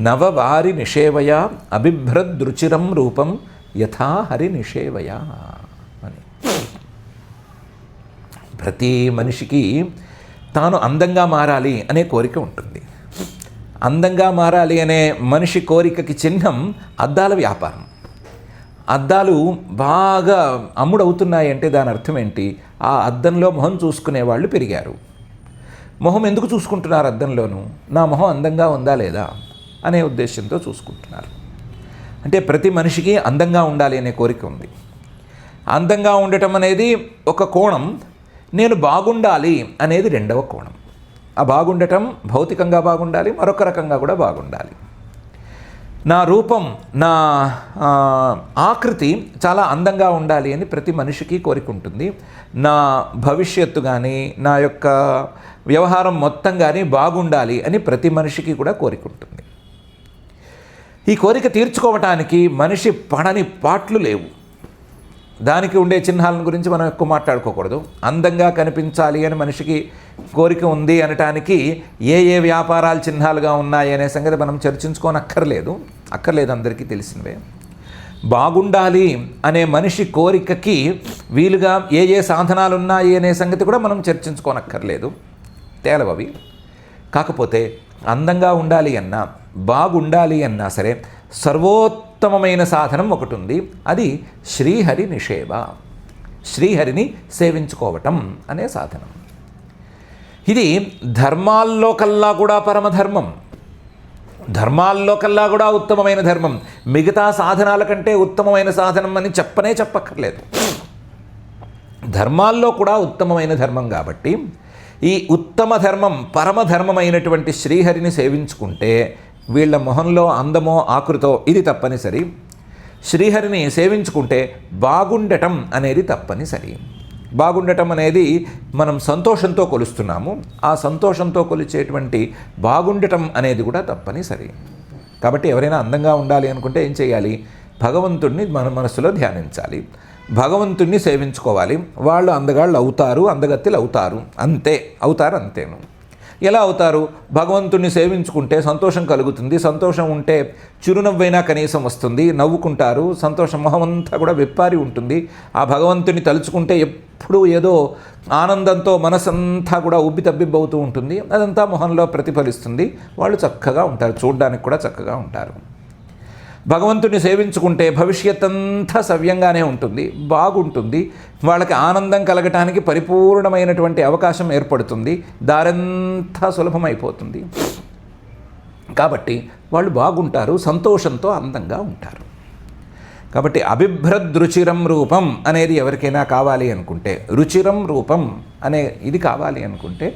నవవారి నిషేవయ అబిభ్రద్రుచిరం రూపం యథా హరి నిషేవయ అని. ప్రతి మనిషికి తాను అందంగా మారాలి అనే కోరిక ఉంటుంది. అందంగా మారాలి అనే మనిషి కోరికకి చిహ్నం అద్దాల వ్యాపారం. అద్దాలు బాగా అమ్ముడవుతున్నాయి అంటే దాని అర్థం ఏంటి? ఆ అద్దంలో మొహం చూసుకునే వాళ్ళు పెరిగారు. మొహం ఎందుకు చూసుకుంటున్నారు అద్దంలోనూ? నా మొహం అందంగా ఉందా లేదా అనే ఉద్దేశంతో చూసుకుంటున్నారు. అంటే ప్రతి మనిషికి అందంగా ఉండాలి అనే కోరిక ఉంది. అందంగా ఉండటం అనేది ఒక కోణం, నేను బాగుండాలి అనేది రెండవ కోణం. ఆ బాగుండటం భౌతికంగా బాగుండాలి, మరొక రకంగా కూడా బాగుండాలి. నా రూపం, నా ఆకృతి చాలా అందంగా ఉండాలి అని ప్రతి మనిషికి కోరిక ఉంటుంది. నా భవిష్యత్తు కానీ, నా యొక్క వ్యవహారం మొత్తం కానీ బాగుండాలి అని ప్రతి మనిషికి కూడా కోరిక ఉంటుంది. ఈ కోరిక తీర్చుకోవటానికి మనిషి పడని పాట్లు లేవు. దానికి ఉండే చిహ్నాలను గురించి మనం ఎక్కువ మాట్లాడుకోకూడదు. అందంగా కనిపించాలి అని మనిషికి కోరిక ఉంది అనటానికి ఏ ఏ వ్యాపారాలు చిహ్నాలుగా ఉన్నాయి అనే సంగతి మనం చర్చించుకోనక్కర్లేదు. అందరికీ తెలిసినవే. బాగుండాలి అనే మనిషి కోరికకి వీలుగా ఏ ఏ సాధనాలు ఉన్నాయి అనే సంగతి కూడా మనం చర్చించుకోనక్కర్లేదు, తేలవవి. కాకపోతే అందంగా ఉండాలి అన్నా, బాగుండాలి అన్నా సరే సర్వోత్తమమైన సాధనం ఒకటి ఉంది. అది శ్రీహరి నిషేవ, శ్రీహరిని సేవించుకోవటం అనే సాధనం. ఇది ధర్మాల్లో కల్లా కూడా పరమధర్మం, ధర్మాల్లో కల్లా కూడా ఉత్తమమైన ధర్మం. మిగతా సాధనాల కంటే ఉత్తమమైన సాధనం అని చెప్పక్కర్లేదు. ధర్మాల్లో కూడా ఉత్తమమైన ధర్మం కాబట్టి ఈ ఉత్తమ ధర్మం, పరమధర్మమైనటువంటి శ్రీహరిని సేవించుకుంటే వీళ్ళ మొహంలో అందమో ఆకృతో ఇది తప్పనిసరి. శ్రీహరిని సేవించుకుంటే బాగుండటం అనేది తప్పనిసరి. బాగుండటం అనేది మనం సంతోషంతో కొలుస్తున్నాము. ఆ సంతోషంతో కొలిచేటువంటి బాగుండటం అనేది కూడా తప్పనిసరి. కాబట్టి ఎవరైనా అందంగా ఉండాలి అనుకుంటే ఏం చేయాలి? భగవంతుడిని మన మనసులో ధ్యానించాలి, భగవంతుడిని సేవించుకోవాలి. వాళ్ళు అందగాళ్ళు అవుతారు, అందగత్తెలు అవుతారు, అంతేను. ఎలా అవుతారు? భగవంతుడిని సేవించుకుంటే సంతోషం కలుగుతుంది. సంతోషం ఉంటే చిరునవ్వైనా కనీసం వస్తుంది, నవ్వుకుంటారు. సంతోషం మొహమంతా కూడా విప్పారి ఉంటుంది. ఆ భగవంతుని తలుచుకుంటే ఎప్పుడూ ఏదో ఆనందంతో మనసంతా కూడా ఉబ్బి తబ్బిబ్బవుతూ ఉంటుంది. అదంతా మొహంలో ప్రతిఫలిస్తుంది. వాళ్ళు చక్కగా ఉంటారు, చూడడానికి కూడా చక్కగా ఉంటారు. భగవంతుని సేవించుకుంటే భవిష్యత్ అంతా సవ్యంగానే ఉంటుంది, బాగుంటుంది. వాళ్ళకి ఆనందం కలగటానికి పరిపూర్ణమైనటువంటి అవకాశం ఏర్పడుతుంది, దారంతా సులభమైపోతుంది. కాబట్టి వాళ్ళు బాగుంటారు, సంతోషంతో అందంగా ఉంటారు. కాబట్టి అభిభ్రదృచిరం రూపం అనేది ఎవరికైనా కావాలి అనుకుంటే, రుచిరం రూపం అనే ఇది కావాలి అనుకుంటే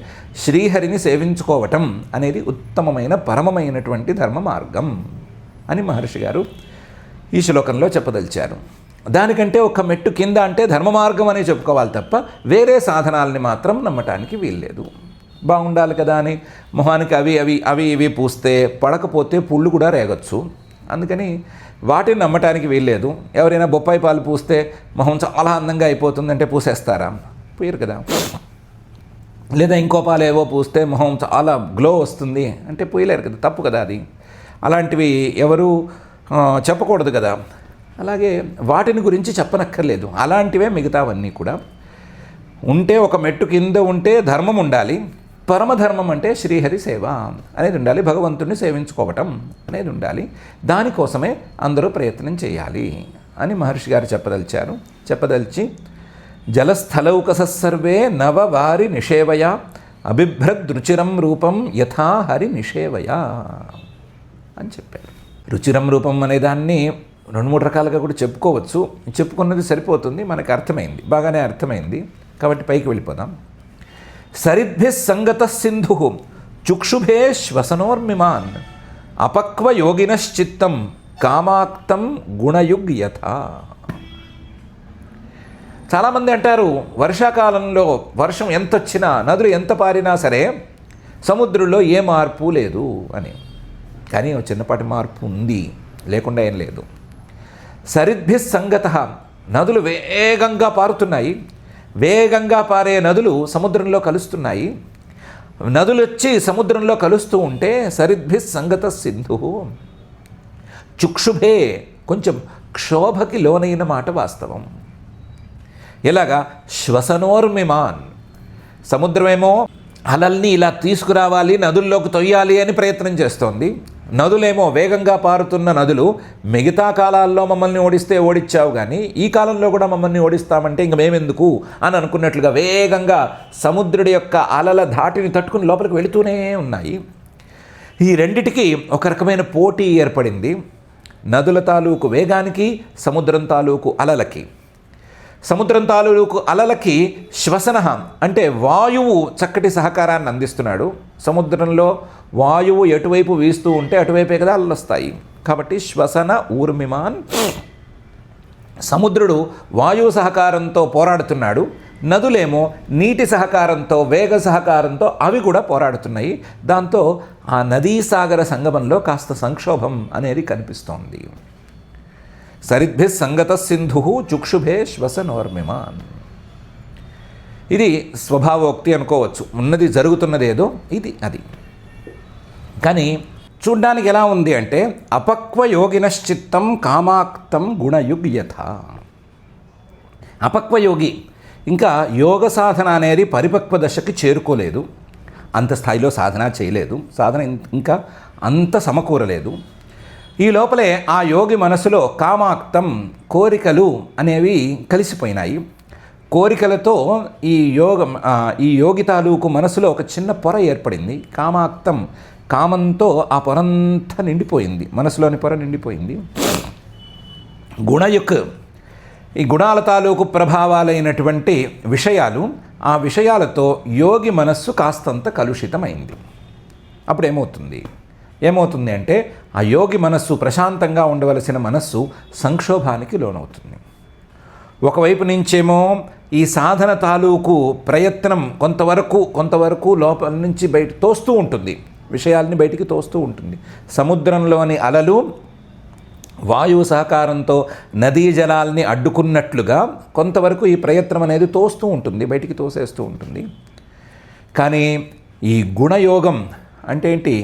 శ్రీహరిని సేవించుకోవటం అనేది ఉత్తమమైన పరమమైనటువంటి ధర్మ మార్గం అని మహర్షి గారు ఈ శ్లోకంలో చెప్పదలిచారు. దానికంటే ఒక మెట్టు కింద అంటే ధర్మ మార్గం అని చెప్పుకోవాలి తప్ప వేరే సాధనాలని మాత్రం నమ్మటానికి వీల్లేదు. బాగుండాలి కదా అని మొహానికి అవి ఇవి పూస్తే పడకపోతే పుళ్ళు కూడా రేగొచ్చు. అందుకని వాటిని నమ్మటానికి వీల్లేదు. ఎవరైనా బొప్పాయి పాలు పూస్తే మొహం చాలా అందంగా అయిపోతుందంటే పూసేస్తారా? పూయరు కదా. లేదా ఇంకో పాలు ఏవో పూస్తే మొహం చాలా గ్లో వస్తుంది అంటే పూయలేరు కదా, తప్పు కదా అది. అలాంటివి ఎవరు చెప్పకూడదు కదా. అలాగే వాటిని గురించి చెప్పనక్కర్లేదు. అలాంటివే మిగతావన్నీ కూడా. ఉంటే ఒక మెట్టు కింద ఉంటే ధర్మం ఉండాలి, పరమధర్మం అంటే శ్రీహరి సేవ అనేది ఉండాలి, భగవంతుడిని సేవించుకోవటం అనేది ఉండాలి. దానికోసమే అందరూ ప్రయత్నం చేయాలి అని మహర్షి గారు చెప్పదలిచి జలస్థలౌకసర్వే నవవారి నిషేవయ అభిభ్రదృచిరం రూపం యథా హరి నిషేవయ అని చెప్పారు. రుచిరం రూపం అనే దాన్ని 2-3 రకాలుగా కూడా చెప్పుకోవచ్చు. చెప్పుకున్నది సరిపోతుంది, మనకు అర్థమైంది, బాగానే అర్థమైంది. కాబట్టి పైకి వెళ్ళిపోదాం. సరిద్భి సంగత సింధు చుక్షుభే శ్వసనోర్మిమాన్ అపక్వ యోగినశ్చిత్తం కామాక్తం గుణయుగ్ యథ. చాలామంది అంటారు వర్షాకాలంలో వర్షం ఎంత వచ్చినా, నదులు ఎంత పారినా సరే సముద్రంలో ఏ మార్పు లేదు అని. కానీ ఒక చిన్నపాటి మార్పు ఉంది, లేకుండా ఏం లేదు. సరిద్భి సంగత, నదులు వేగంగా పారుతున్నాయి. వేగంగా పారే నదులు సముద్రంలో కలుస్తున్నాయి. నదులు వచ్చి సముద్రంలో కలుస్తూ ఉంటే సరిద్భి సంగత సింధు చుక్షుభే, కొంచెం క్షోభకి లోనైన మాట వాస్తవం. ఎలాగా? శ్వసనోర్మిమాన్, సముద్రమేమో అలల్ని ఇలా తీసుకురావాలి, నదుల్లోకి తొయ్యాలి అని ప్రయత్నం చేస్తోంది. నదులేమో వేగంగా పారుతున్న నదులు మిగతా కాలాల్లో మమ్మల్ని ఓడించావు కానీ ఈ కాలంలో కూడా మమ్మల్ని ఓడిస్తామంటే ఇంక మేమెందుకు అని అనుకున్నట్లుగా వేగంగా సముద్రుడి యొక్క అలల ధాటిని తట్టుకుని లోపలికి వెళుతూనే ఉన్నాయి. ఈ రెండిటికి ఒక రకమైన పోటీ ఏర్పడింది. నదుల తాలూకు వేగానికి, సముద్రం తాలూకు అలలకి. సముద్రం తాలూకు అలలకి శ్వసన అంటే వాయువు చక్కటి సహకారాన్ని అందిస్తున్నాడు. సముద్రంలో వాయువు ఎటువైపు వీస్తూ ఉంటే అటువైపే కదా అలలు వస్తాయి. కాబట్టి శ్వసన ఊర్మిమాన్, సముద్రుడు వాయు సహకారంతో పోరాడుతున్నాడు, నదులేమో నీటి సహకారంతో వేగ సహకారంతో అవి కూడా పోరాడుతున్నాయి. దాంతో ఆ నదీ సాగర సంగమంలో కాస్త సంక్షోభం అనేది కనిపిస్తోంది. సరిద్భి సంగత సింధు చుక్షుభే శ్వసనోర్మిమాన్. ఇది స్వభావోక్తి అనుకోవచ్చు, ఉన్నది జరుగుతున్నదేదో ఇది అది. కానీ చూడ్డానికి ఎలా ఉంది అంటే అపక్వయోగినశ్చిత్తం కామాక్తం గుణయుగ్యథ. అపక్వయోగి ఇంకా యోగ సాధన అనేది పరిపక్వ దశకి చేరుకోలేదు, అంత స్థాయిలో సాధన చేయలేదు, సాధన ఇంకా అంత సమకూరలేదు. ఈ లోపలే ఆ యోగి మనసులో కామాక్తం కోరికలు అనేవి కలిసిపోయినాయి. కోరికలతో ఈ యోగి తాలూకు మనసులో ఒక చిన్న పొర ఏర్పడింది. కామాక్తం, కామంతో ఆ పొరంతా నిండిపోయింది, మనసులోని పొర నిండిపోయింది. గుణయుక్, ఈ గుణాల తాలూకు ప్రభావాలైనటువంటి విషయాలు, ఆ విషయాలతో యోగి మనస్సు కాస్తంత కలుషితమైంది. అప్పుడు ఏమవుతుంది అంటే ఆ యోగి మనస్సు, ప్రశాంతంగా ఉండవలసిన మనస్సు సంక్షోభానికి లోనవుతుంది. ఒకవైపు నుంచేమో ఈ సాధన తాలూకు ప్రయత్నం కొంతవరకు లోపల నుంచి బయట తోస్తూ ఉంటుంది, విషయాల్ని బయటికి తోస్తూ ఉంటుంది. సముద్రంలోని అలలు వాయువు సహకారంతో నదీ జలాల్ని అడ్డుకున్నట్లుగా కొంతవరకు ఈ ప్రయత్నం అనేది తోస్తూ ఉంటుంది, బయటికి తోసేస్తూ ఉంటుంది. కానీ ఈ గుణయోగం అంటే ఏంటి?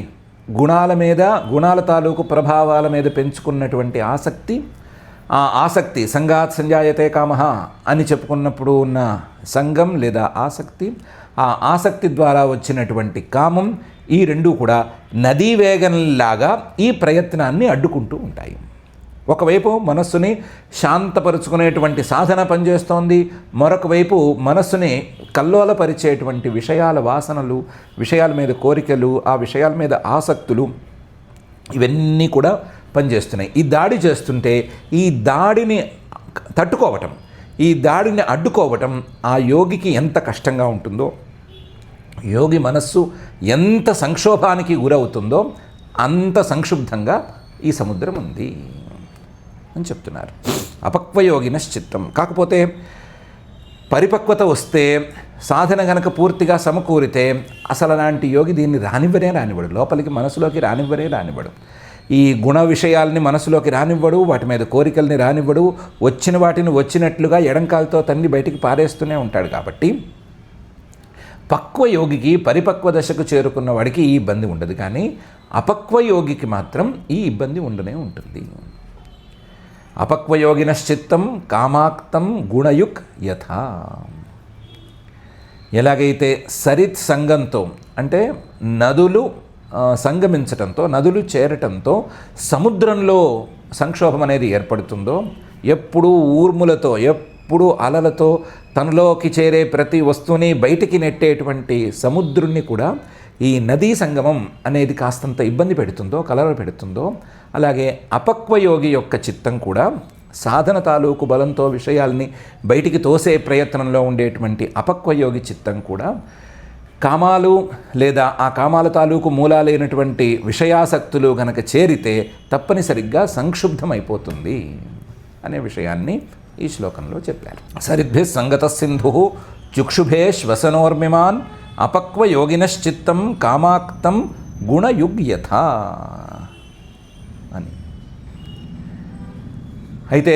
గుణాల తాలూకు ప్రభావాల మీద పెంచుకున్నటువంటి ఆసక్తి, ఆ ఆసక్తి సంగాత్ సంజాయతే కామః అని చెప్పుకున్నప్పుడు ఉన్న సంగం లేదా ఆసక్తి, ఆ ఆసక్తి ద్వారా వచ్చినటువంటి కామం, ఈ రెండూ కూడా నదీ వేగంలాగా ఈ ప్రయత్నాన్ని అడ్డుకుంటూ ఉంటాయి. ఒకవైపు మనస్సుని శాంతపరుచుకునేటువంటి సాధన పనిచేస్తోంది, మరొక వైపు మనస్సుని కల్లోలపరిచేటువంటి విషయాల వాసనలు, విషయాల మీద కోరికలు, ఆ విషయాల మీద ఆసక్తులు, ఇవన్నీ కూడా పనిచేస్తున్నాయి. ఈ దాడి చేస్తుంటే ఈ దాడిని తట్టుకోవటం, ఈ దాడిని అడ్డుకోవటం ఆ యోగికి ఎంత కష్టంగా ఉంటుందో, యోగి మనస్సు ఎంత సంక్షోభానికి గురవుతుందో అంత సంక్షుబ్ధంగా ఈ సముద్రం ఉంది అని చెప్తున్నారు. అపక్వయోగినశ్చిత్తం. కాకపోతే పరిపక్వత వస్తే, సాధన గనక పూర్తిగా సమకూరితే అసలు అలాంటి యోగి దీన్ని రానివ్వడు, లోపలికి మనసులోకి రానివ్వడు. ఈ గుణ విషయాల్ని మనసులోకి రానివ్వడు, వాటి మీద కోరికల్ని రానివ్వడు, వచ్చిన వాటిని వచ్చినట్లుగా ఎడంకాలతో తన్ని బయటికి పారేస్తూనే ఉంటాడు. కాబట్టి పక్వయోగికి, పరిపక్వ దశకు చేరుకున్న వాడికి ఈ ఇబ్బంది ఉండదు, కానీ అపక్వయోగికి మాత్రం ఈ ఇబ్బంది ఉండనే ఉంటుంది. అపక్వయోగినశ్చిత్తం కామాక్తం గుణయుక్ యథా. ఎలాగైతే సరిత్ సంగంతో అంటే నదులు సంగమించటంతో, నదులు చేరటంతో సముద్రంలో సంక్షోభం అనేది ఏర్పడుతుందో, ఎప్పుడూ ఊర్ములతో, ఎప్పుడు అలలతో తనలోకి చేరే ప్రతి వస్తువుని బయటికి నెట్టేటువంటి సముద్రుణ్ణి కూడా ఈ నదీ సంగమం అనేది కాస్తంత ఇబ్బంది పెడుతుందో, కలవర పెడుతుందో, అలాగే అపక్వయోగి యొక్క చిత్తం కూడా సాధన తాలూకు బలంతో విషయాల్ని బయటికి తోసే ప్రయత్నంలో ఉండేటువంటి అపక్వయోగి చిత్తం కూడా కామాలు లేదా ఆ కామాల తాలూకు మూలాలైనటువంటి విషయాసక్తులు గనక చేరితే తప్పనిసరిగ్గా సంక్షుబ్ధమైపోతుంది అనే విషయాన్ని ఈ శ్లోకంలో చెప్పారు. సరిద్భి సంగత సింధు చుక్షుభే శ్వసనోర్మిమాన్ అపక్వయోగినశ్చిత్తం కామాక్తం గుణయుగ్యథ అని. అయితే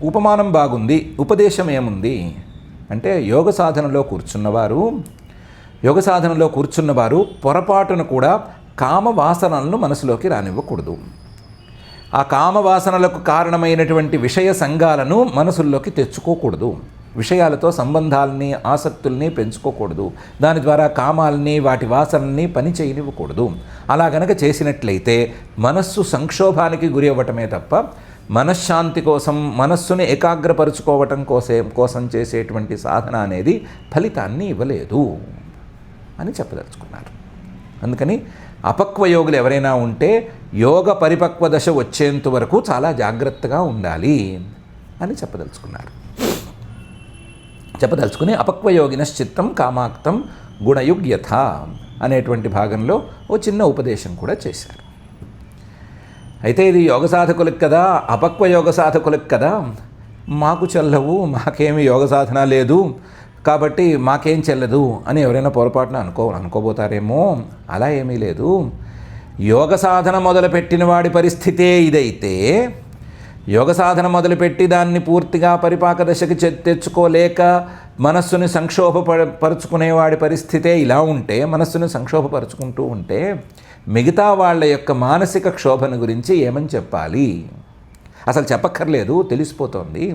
ఉపమానం బాగుంది, ఉపదేశం ఏముంది అంటే యోగ సాధనలో కూర్చున్నవారు పొరపాటును కూడా కామవాసనలను మనసులోకి రానివ్వకూడదు. ఆ కామవాసనలకు కారణమైనటువంటి విషయ సంఘాలను మనసుల్లోకి తెచ్చుకోకూడదు. విషయాలతో సంబంధాలని, ఆసక్తుల్ని పెంచుకోకూడదు. దాని ద్వారా కామాలని, వాటి వాసనల్ని పని చేయనివ్వకూడదు. అలా గనక చేసినట్లయితే మనస్సు సంక్షోభానికి గురి అవ్వటమే తప్ప మనశ్శాంతి కోసం, మనస్సుని ఏకాగ్రపరుచుకోవటం కోసం చేసేటువంటి సాధన అనేది ఫలితాన్ని ఇవ్వలేదు అని చెప్పదలుచుకున్నారు. అందుకని అపక్వయోగులు ఎవరైనా ఉంటే యోగ పరిపక్వ దశ వచ్చేంత వరకు చాలా జాగ్రత్తగా ఉండాలి అని చెప్పదలుచుకుని అపక్వయోగినశ్చిత్తం కామాక్తం గుణయుగ్యథ అనేటువంటి భాగంలో ఓ చిన్న ఉపదేశం కూడా చేశారు. అయితే ఇది యోగ సాధకులకు కదా, అపక్వ యోగ సాధకులకు కదా, మాకు చెల్లవు, మాకేమి యోగ సాధన లేదు కాబట్టి మాకేం చెల్లదు అని ఎవరైనా పొరపాటున అనుకోబోతారేమో. అలా ఏమీ లేదు. యోగ సాధన మొదలుపెట్టిన వాడి పరిస్థితే ఇదైతే, యోగ సాధన మొదలుపెట్టి దాన్ని పూర్తిగా పరిపాక దశకి తెచ్చుకోలేక మనస్సుని సంక్షోభపరుచుకునేవాడి పరిస్థితే ఇలా ఉంటే, మనస్సుని సంక్షోభపరుచుకుంటూ ఉంటే మిగతా వాళ్ళ యొక్క మానసిక క్షోభను గురించి ఏమని చెప్పాలి? అసలు చెప్పక్కర్లేదు, తెలిసిపోతుంది.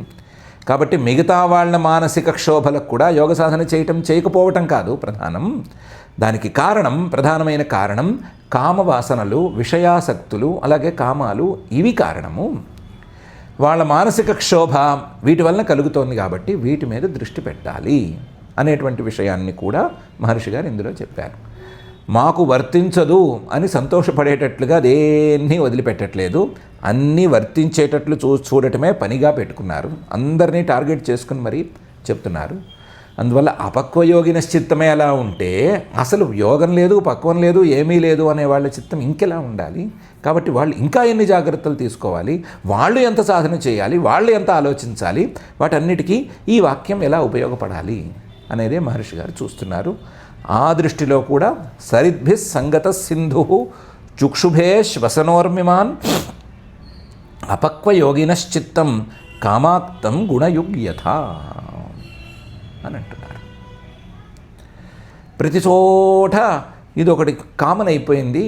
కాబట్టి మిగతా వాళ్ళ మానసిక క్షోభలకు కూడా యోగ సాధన చేయకపోవటం కాదు ప్రధానం. దానికి ప్రధానమైన కారణం కామవాసనలు, విషయాసక్తులు, అలాగే కామాలు, ఇవి కారణము. వాళ్ళ మానసిక క్షోభ వీటి వలన కలుగుతోంది కాబట్టి వీటి మీద దృష్టి పెట్టాలి అనేటువంటి విషయాన్ని కూడా మహర్షి గారు ఇందులో చెప్పారు. మాకు వర్తించదు అని సంతోషపడేటట్లుగా దేన్ని వదిలిపెట్టట్లేదు, అన్నీ వర్తించేటట్లు చూడటమే పనిగా పెట్టుకున్నారు. అందరినీ టార్గెట్ చేసుకుని మరీ చెప్తున్నారు. అందువల్ల అపక్వయోగిన చిత్తమే అలా ఉంటే అసలు యోగం లేదు, పక్వం లేదు, ఏమీ లేదు అనే వాళ్ళ చిత్తం ఇంకెలా ఉండాలి? కాబట్టి వాళ్ళు ఇంకా ఎన్ని జాగ్రత్తలు తీసుకోవాలి, వాళ్ళు ఎంత సాధన చేయాలి, వాళ్ళు ఎంత ఆలోచించాలి, వాటన్నిటికీ ఈ వాక్యం ఎలా ఉపయోగపడాలి అనేదే మహర్షి గారు చూస్తున్నారు. ఆ దృష్టిలో కూడా సరిద్భి సంగత సింధు చుక్షుభే శ్వసనోర్మిమాన్ అపక్వయోగినశ్చిత్తం కామాక్తం గుణయుగ్యథ అని అంటున్నారు. ప్రతి చోట ఇది ఒకటి కామన్ అయిపోయింది.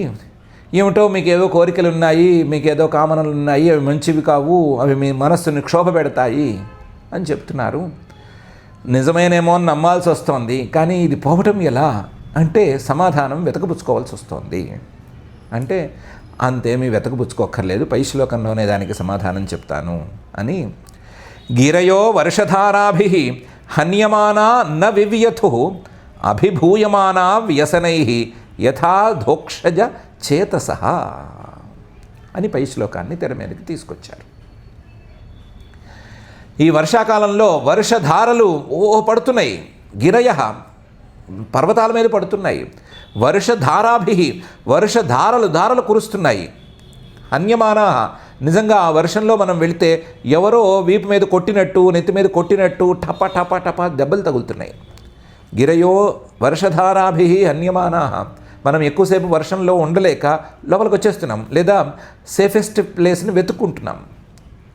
ఏమిటో మీకేదో కోరికలు ఉన్నాయి, మీకేదో కామనలు ఉన్నాయి, అవి మంచివి కావు, అవి మీ మనస్సుని క్షోభ పెడతాయి అని చెప్తున్నారు. నిజమేనేమో అని నమ్మాల్సి వస్తోంది. కానీ ఇది పోవటం ఎలా అంటే సమాధానం వెతకపుచ్చుకోవాల్సి వస్తుంది. అంటే అంతేమీ వెతకపుచ్చుకోక్కర్లేదు, పై శ్లోకంలోనే దానికి సమాధానం చెప్తాను అని. గిరయో వర్షధారాభి హన్యమానా న వివ్యథు అభిభూయమానా వ్యసనై యథా ధోక్షజ చేతసః అని పై శ్లోకాన్ని తెర మీదకి తీసుకొచ్చారు. ఈ వర్షాకాలంలో వర్షధారలు పడుతున్నాయి. గిరయ పర్వతాల మీద పడుతున్నాయి. వర్షధారాభి ధారలు కురుస్తున్నాయి. హన్యమానా నిజంగా ఆ వర్షంలో మనం వెళితే ఎవరో వీపు మీద కొట్టినట్టు, నెత్తి మీద కొట్టినట్టు టప టప టప దెబ్బలు తగులుతున్నాయి. గిరయో వర్షధారాభి హన్యమానా. మనం ఎక్కువసేపు వర్షంలో ఉండలేక లోపలికి వచ్చేస్తున్నాం, లేదా సేఫెస్ట్ ప్లేస్ని వెతుక్కుంటున్నాం.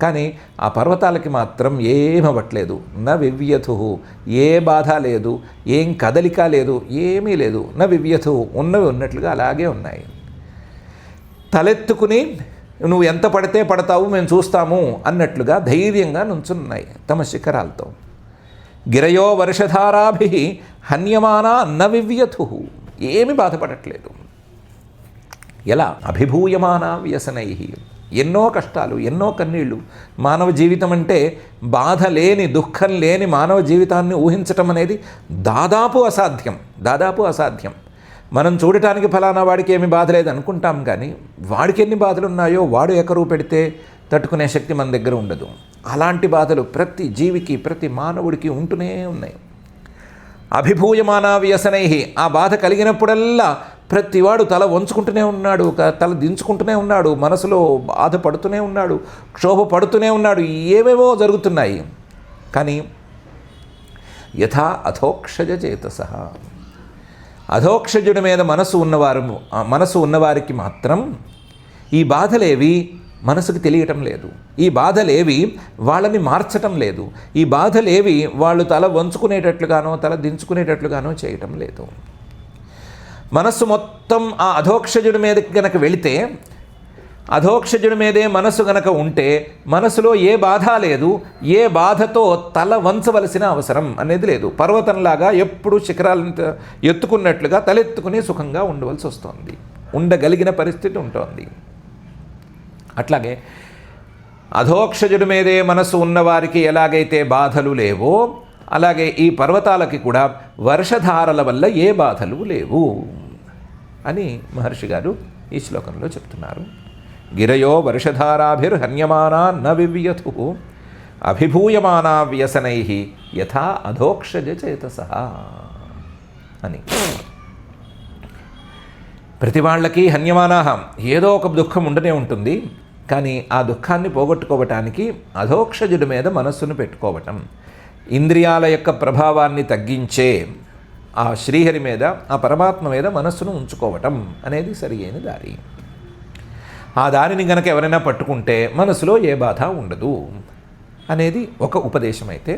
కానీ ఆ పర్వతాలకి మాత్రం ఏమవ్వట్లేదు. న వివ్యథు, ఏ బాధ లేదు, ఏం కదలిక లేదు, ఏమీ లేదు. న వివ్యథు, ఉన్నవి ఉన్నట్లుగా అలాగే ఉన్నాయి. తలెత్తుకుని నువ్వు ఎంత పడితే పడతావు, మేము చూస్తాము అన్నట్లుగా ధైర్యంగా నుంచున్నాయి తమ శిఖరాలతో. గిరయో వర్షధారాభి హన్యమానా న వివ్యథు, ఏమి బాధపడట్లేదు. ఎలా? అభిభూయమానా వ్యసనై, ఎన్నో కష్టాలు, ఎన్నో కన్నీళ్ళు. మానవ జీవితం అంటే బాధ లేని, దుఃఖం లేని మానవ జీవితాన్ని ఊహించటం అనేది దాదాపు అసాధ్యం. మనం చూడటానికి ఫలానా వాడికి ఏమి బాధ లేదు అనుకుంటాం, కానీ వాడికి ఎన్ని బాధలు ఉన్నాయో వాడు ఎకరువు పెడితే తట్టుకునే శక్తి మన దగ్గర ఉండదు. అలాంటి బాధలు ప్రతి జీవికి, ప్రతి మానవుడికి ఉంటూనే ఉన్నాయి. అభిభూయమానా వ్యసనై, ఆ బాధ కలిగినప్పుడల్లా ప్రతివాడు తల వంచుకుంటూనే ఉన్నాడు, తల దించుకుంటూనే ఉన్నాడు, మనసులో బాధపడుతూనే ఉన్నాడు, క్షోభ పడుతూనే ఉన్నాడు, ఏవేవో జరుగుతున్నాయి. కానీ యథా అధోక్షజ చేతసః, అధోక్షజుడి మీద మనసు ఉన్నవారికి మాత్రం ఈ బాధలేవి మనసుకు తెలియటం లేదు. ఈ బాధలేవి వాళ్ళని మార్చటం లేదు. ఈ బాధలేవి వాళ్ళు తల వంచుకునేటట్లుగానో తల దించుకునేటట్లుగానో చేయటం లేదు. మనస్సు మొత్తం ఆ అధోక్షజుడి మీదకి గనక వెళితే, అధోక్షజుడి మీదే మనసు గనక ఉంటే మనసులో ఏ బాధ లేదు, ఏ బాధతో తల వంచవలసిన అవసరం అనేది లేదు. పర్వతంలాగా ఎప్పుడు శిఖరాలను ఎత్తుకున్నట్లుగా తలెత్తుకుని సుఖంగా ఉండవలసి వస్తుంది, ఉండగలిగిన పరిస్థితి ఉంటుంది. అట్లాగే అధోక్షజుడి మీదే మనసు ఉన్నవారికి ఎలాగైతే బాధలు లేవో, అలాగే ఈ పర్వతాలకి కూడా వర్షధారల వల్ల ఏ బాధలు లేవు అని మహర్షి గారు ఈ శ్లోకంలో చెప్తున్నారు. గిరయో వర్షధారాభిర్హన్యమానా న వివ్యథు అభిభూయమానా వ్యసనై యథా అధోక్షజ చేతసః అని. ప్రతి వాళ్ళకి హన్యమానా ఏదో ఒక దుఃఖం ఉండనే ఉంటుంది. కానీ ఆ దుఃఖాన్ని పోగొట్టుకోవటానికి అధోక్షజుడి మీద మనస్సును పెట్టుకోవటం, ఇంద్రియాల యొక్క ప్రభావాన్ని తగ్గించే ఆ శ్రీహరి మీద, ఆ పరమాత్మ మీద మనస్సును ఉంచుకోవటం అనేది సరి అయిన దారి. ఆ దారిని గనక ఎవరైనా పట్టుకుంటే మనసులో ఏ బాధ ఉండదు అనేది ఒక ఉపదేశం. అయితే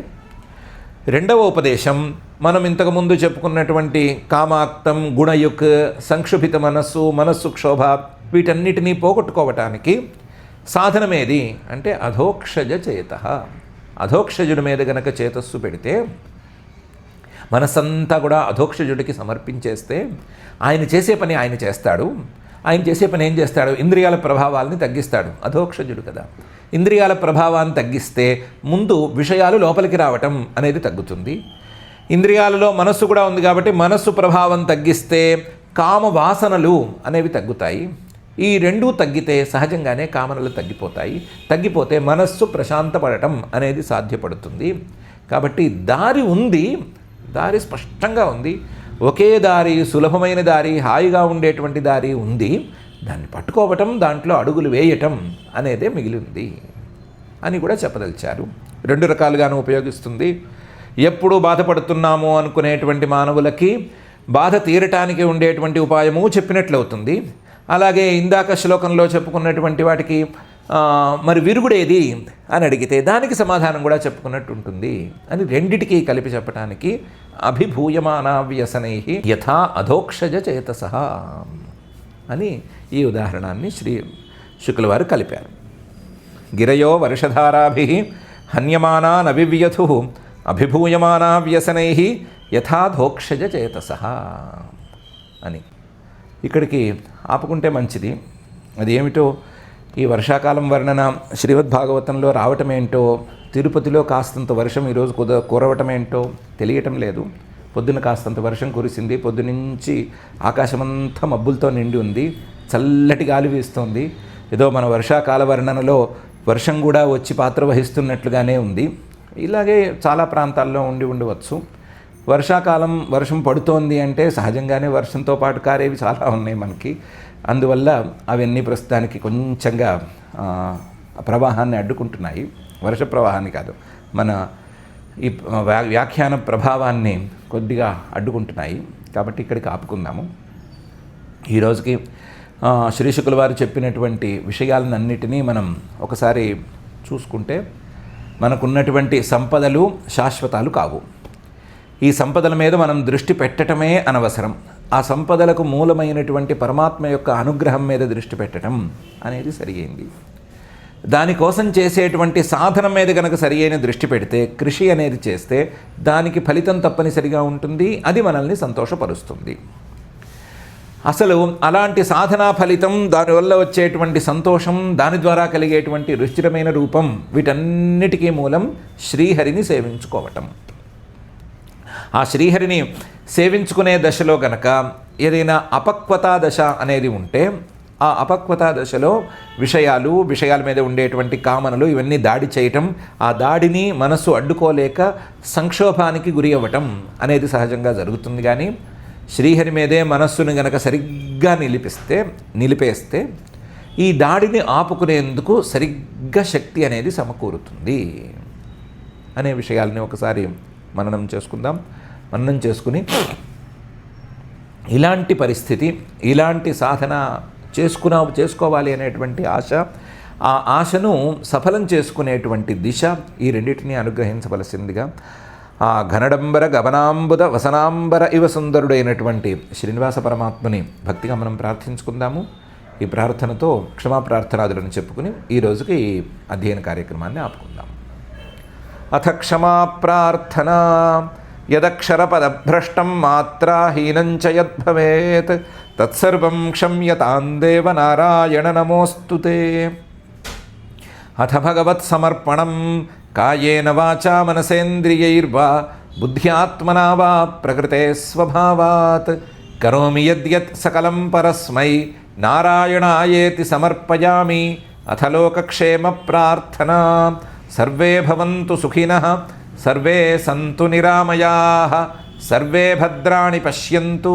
రెండవ ఉపదేశం, మనం ఇంతకుముందు చెప్పుకున్నటువంటి కామాక్తం, గుణయుక్, సంక్షుభిత మనస్సు క్షోభ, వీటన్నిటినీ పోగొట్టుకోవటానికి సాధనమేది అంటే అధోక్షజ చేత. అధోక్షజుడి మీద గనక చేతస్సు పెడితే, మనస్సంతా కూడా అధోక్షజుడికి సమర్పించేస్తే ఆయన చేసే పని ఆయన చేస్తాడు. ఆయన చేసే పని ఏం చేస్తాడు? ఇంద్రియాల ప్రభావాలని తగ్గిస్తాడు. అధోక్షజుడు కదా. ఇంద్రియాల ప్రభావాన్ని తగ్గిస్తే ముందు విషయాలు లోపలికి రావటం అనేది తగ్గుతుంది. ఇంద్రియాలలో మనస్సు కూడా ఉంది కాబట్టి మనస్సు ప్రభావం తగ్గిస్తే కామ వాసనలు అనేవి తగ్గుతాయి. ఈ రెండూ తగ్గితే సహజంగానే కామనలు తగ్గిపోతాయి. తగ్గిపోతే మనస్సు ప్రశాంతపడటం అనేది సాధ్యపడుతుంది. కాబట్టి దారి ఉంది, దారి స్పష్టంగా ఉంది. ఒకే దారి, సులభమైన దారి, హాయిగా ఉండేటువంటి దారి ఉంది. దాన్ని పట్టుకోవటం, దాంట్లో అడుగులు వేయటం అనేదే మిగిలింది అని కూడా చెప్పదలిచారు. రెండు రకాలుగాను ఉపయోగిస్తుంది. ఎప్పుడు బాధపడుతున్నాము అనుకునేటువంటి మానవులకి బాధ తీరటానికి ఉండేటువంటి ఉపాయము చెప్పినట్లవుతుంది. అలాగే ఇందాక శ్లోకంలో చెప్పుకున్నటువంటి వాటికి మరి విరుగుడేది అని అడిగితే దానికి సమాధానం కూడా చెప్పుకున్నట్టు ఉంటుంది అని రెండిటికీ కలిపి చెప్పడానికి అభిభూయమానా వ్యసనై యథా అధోక్షజ చేతసః అని ఈ ఉదాహరణాన్ని శ్రీ శుక్ల వారు కలిపారు. గిరయో వర్షధారాభి హన్యమానా నవివ్యథు అభిభూయమానా వ్యసనై యథాధోక్షజ చేతసః అని ఇక్కడికి ఆపుకుంటే మంచిది. అది ఏమిటో ఈ వర్షాకాలం వర్ణన శ్రీమద్భాగవతంలో రావటమేంటో, తిరుపతిలో కాస్తంత వర్షం ఈరోజు కురవటమేంటో తెలియటం లేదు. పొద్దున కాస్తంత వర్షం కురిసింది. పొద్దునుంచి ఆకాశమంతా మబ్బులతో నిండి ఉంది. చల్లటి గాలి వీస్తోంది. ఏదో మన వర్షాకాల వర్ణనలో వర్షం కూడా వచ్చి పాత్ర వహిస్తున్నట్లుగానే ఉంది. ఇలాగే చాలా ప్రాంతాల్లో ఉండవచ్చు. వర్షాకాలం వర్షం పడుతోంది అంటే సహజంగానే వర్షంతో పాటు కారేవి చాలా ఉన్నాయి మనకి. అందువల్ల అవన్నీ ప్రస్తుతానికి కొంచెంగా ప్రవాహాన్ని అడ్డుకుంటున్నాయి. వర్ష ప్రవాహాన్ని కాదు, మన ఈ వ్యాఖ్యాన ప్రభావాన్ని కొద్దిగా అడ్డుకుంటున్నాయి. కాబట్టి ఇక్కడికి ఆపుకుందాము. ఈరోజుకి శ్రీ శుక్ల వారు చెప్పినటువంటి విషయాలన్నిటినీ మనం ఒకసారి చూసుకుంటే మనకున్నటువంటి సంపదలు శాశ్వతాలు కావు. ఈ సంపదల మీద మనం దృష్టి పెట్టడమే అనవసరం. ఆ సంపదలకు మూలమైనటువంటి పరమాత్మ యొక్క అనుగ్రహం మీద దృష్టి పెట్టడం అనేది సరియైంది. దానికోసం చేసేటువంటి సాధనం మీద కనుక సరి అయిన దృష్టి పెడితే, కృషి అనేది చేస్తే దానికి ఫలితం తప్పనిసరిగా ఉంటుంది. అది మనల్ని సంతోషపరుస్తుంది. అసలు అలాంటి సాధనా ఫలితం, దానివల్ల వచ్చేటువంటి సంతోషం, దాని ద్వారా కలిగేటువంటి రుచిరమైన రూపం, వీటన్నిటికీ మూలం శ్రీహరిని సేవించుకోవటం. ఆ శ్రీహరిని సేవించుకునే దశలో గనక ఏదైనా అపక్వతా దశ అనేది ఉంటే, ఆ అపక్వతా దశలో విషయాల మీద ఉండేటువంటి కామనలు ఇవన్నీ దాడి చేయటం, ఆ దాడిని మనస్సు అడ్డుకోలేక సంక్షోభానికి గురి అవ్వటం అనేది సహజంగా జరుగుతుంది. కానీ శ్రీహరి మీదే మనస్సును గనక సరిగ్గా నిలిపేస్తే ఈ దాడిని ఆపుకునేందుకు సరిగ్గా శక్తి అనేది సమకూరుతుంది అనే విషయాలని ఒకసారి మననం చేసుకుందాం. మననం చేసుకుని ఇలాంటి పరిస్థితి, ఇలాంటి సాధన చేసుకోవాలి అనేటువంటి ఆశ, ఆ ఆశను సఫలం చేసుకునేటువంటి దిశ, ఈ రెండింటినీ అనుగ్రహించవలసిందిగా ఆ ఘనడంబర గమనాంబుద వసనాంబర ఇవ సుందరుడైనటువంటి శ్రీనివాస పరమాత్మని భక్తిగా మనం ప్రార్థించుకుందాము. ఈ ప్రార్థనతో క్షమాప్రార్థనాదులను చెప్పుకుని ఈ రోజుకి ఈ అధ్యయన కార్యక్రమాన్ని ఆపుకుందాం. అథ క్షమా ప్రార్థనా యదక్షరపదభ్రష్టం మాత్రాహీనం చ యద్భవేత్ తత్సర్వం క్షమ్యతాం దేవ నారాయణ నమోస్తుతే. అథ భగవత్ సమర్పణం కాయేన వాచా మనసేంద్రియైర్వా బుద్ధ్యాత్మనా వా ప్రకృతే స్వభావాత్ కరోమి యద్యత్ సకలం పరస్మై నారాయణాయేతి సమర్పయామి. అథ లోకక్షేమ ప్రార్థనా సర్వే భవంతు సుఖినః సర్వే సంతు నిరామయాః సర్వే భద్రాణి పశ్యంతు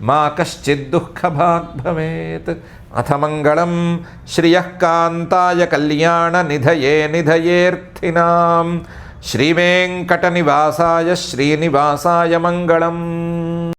మా కశ్చిద్దుఃఖభాగ్ భవేత్. అథ మంగళం శ్రియః కాంతాయ కళ్యాణ నిధయే నిధయేర్థినాం శ్రీవేంకటనివాసాయ శ్రీనివాసాయ మంగళం.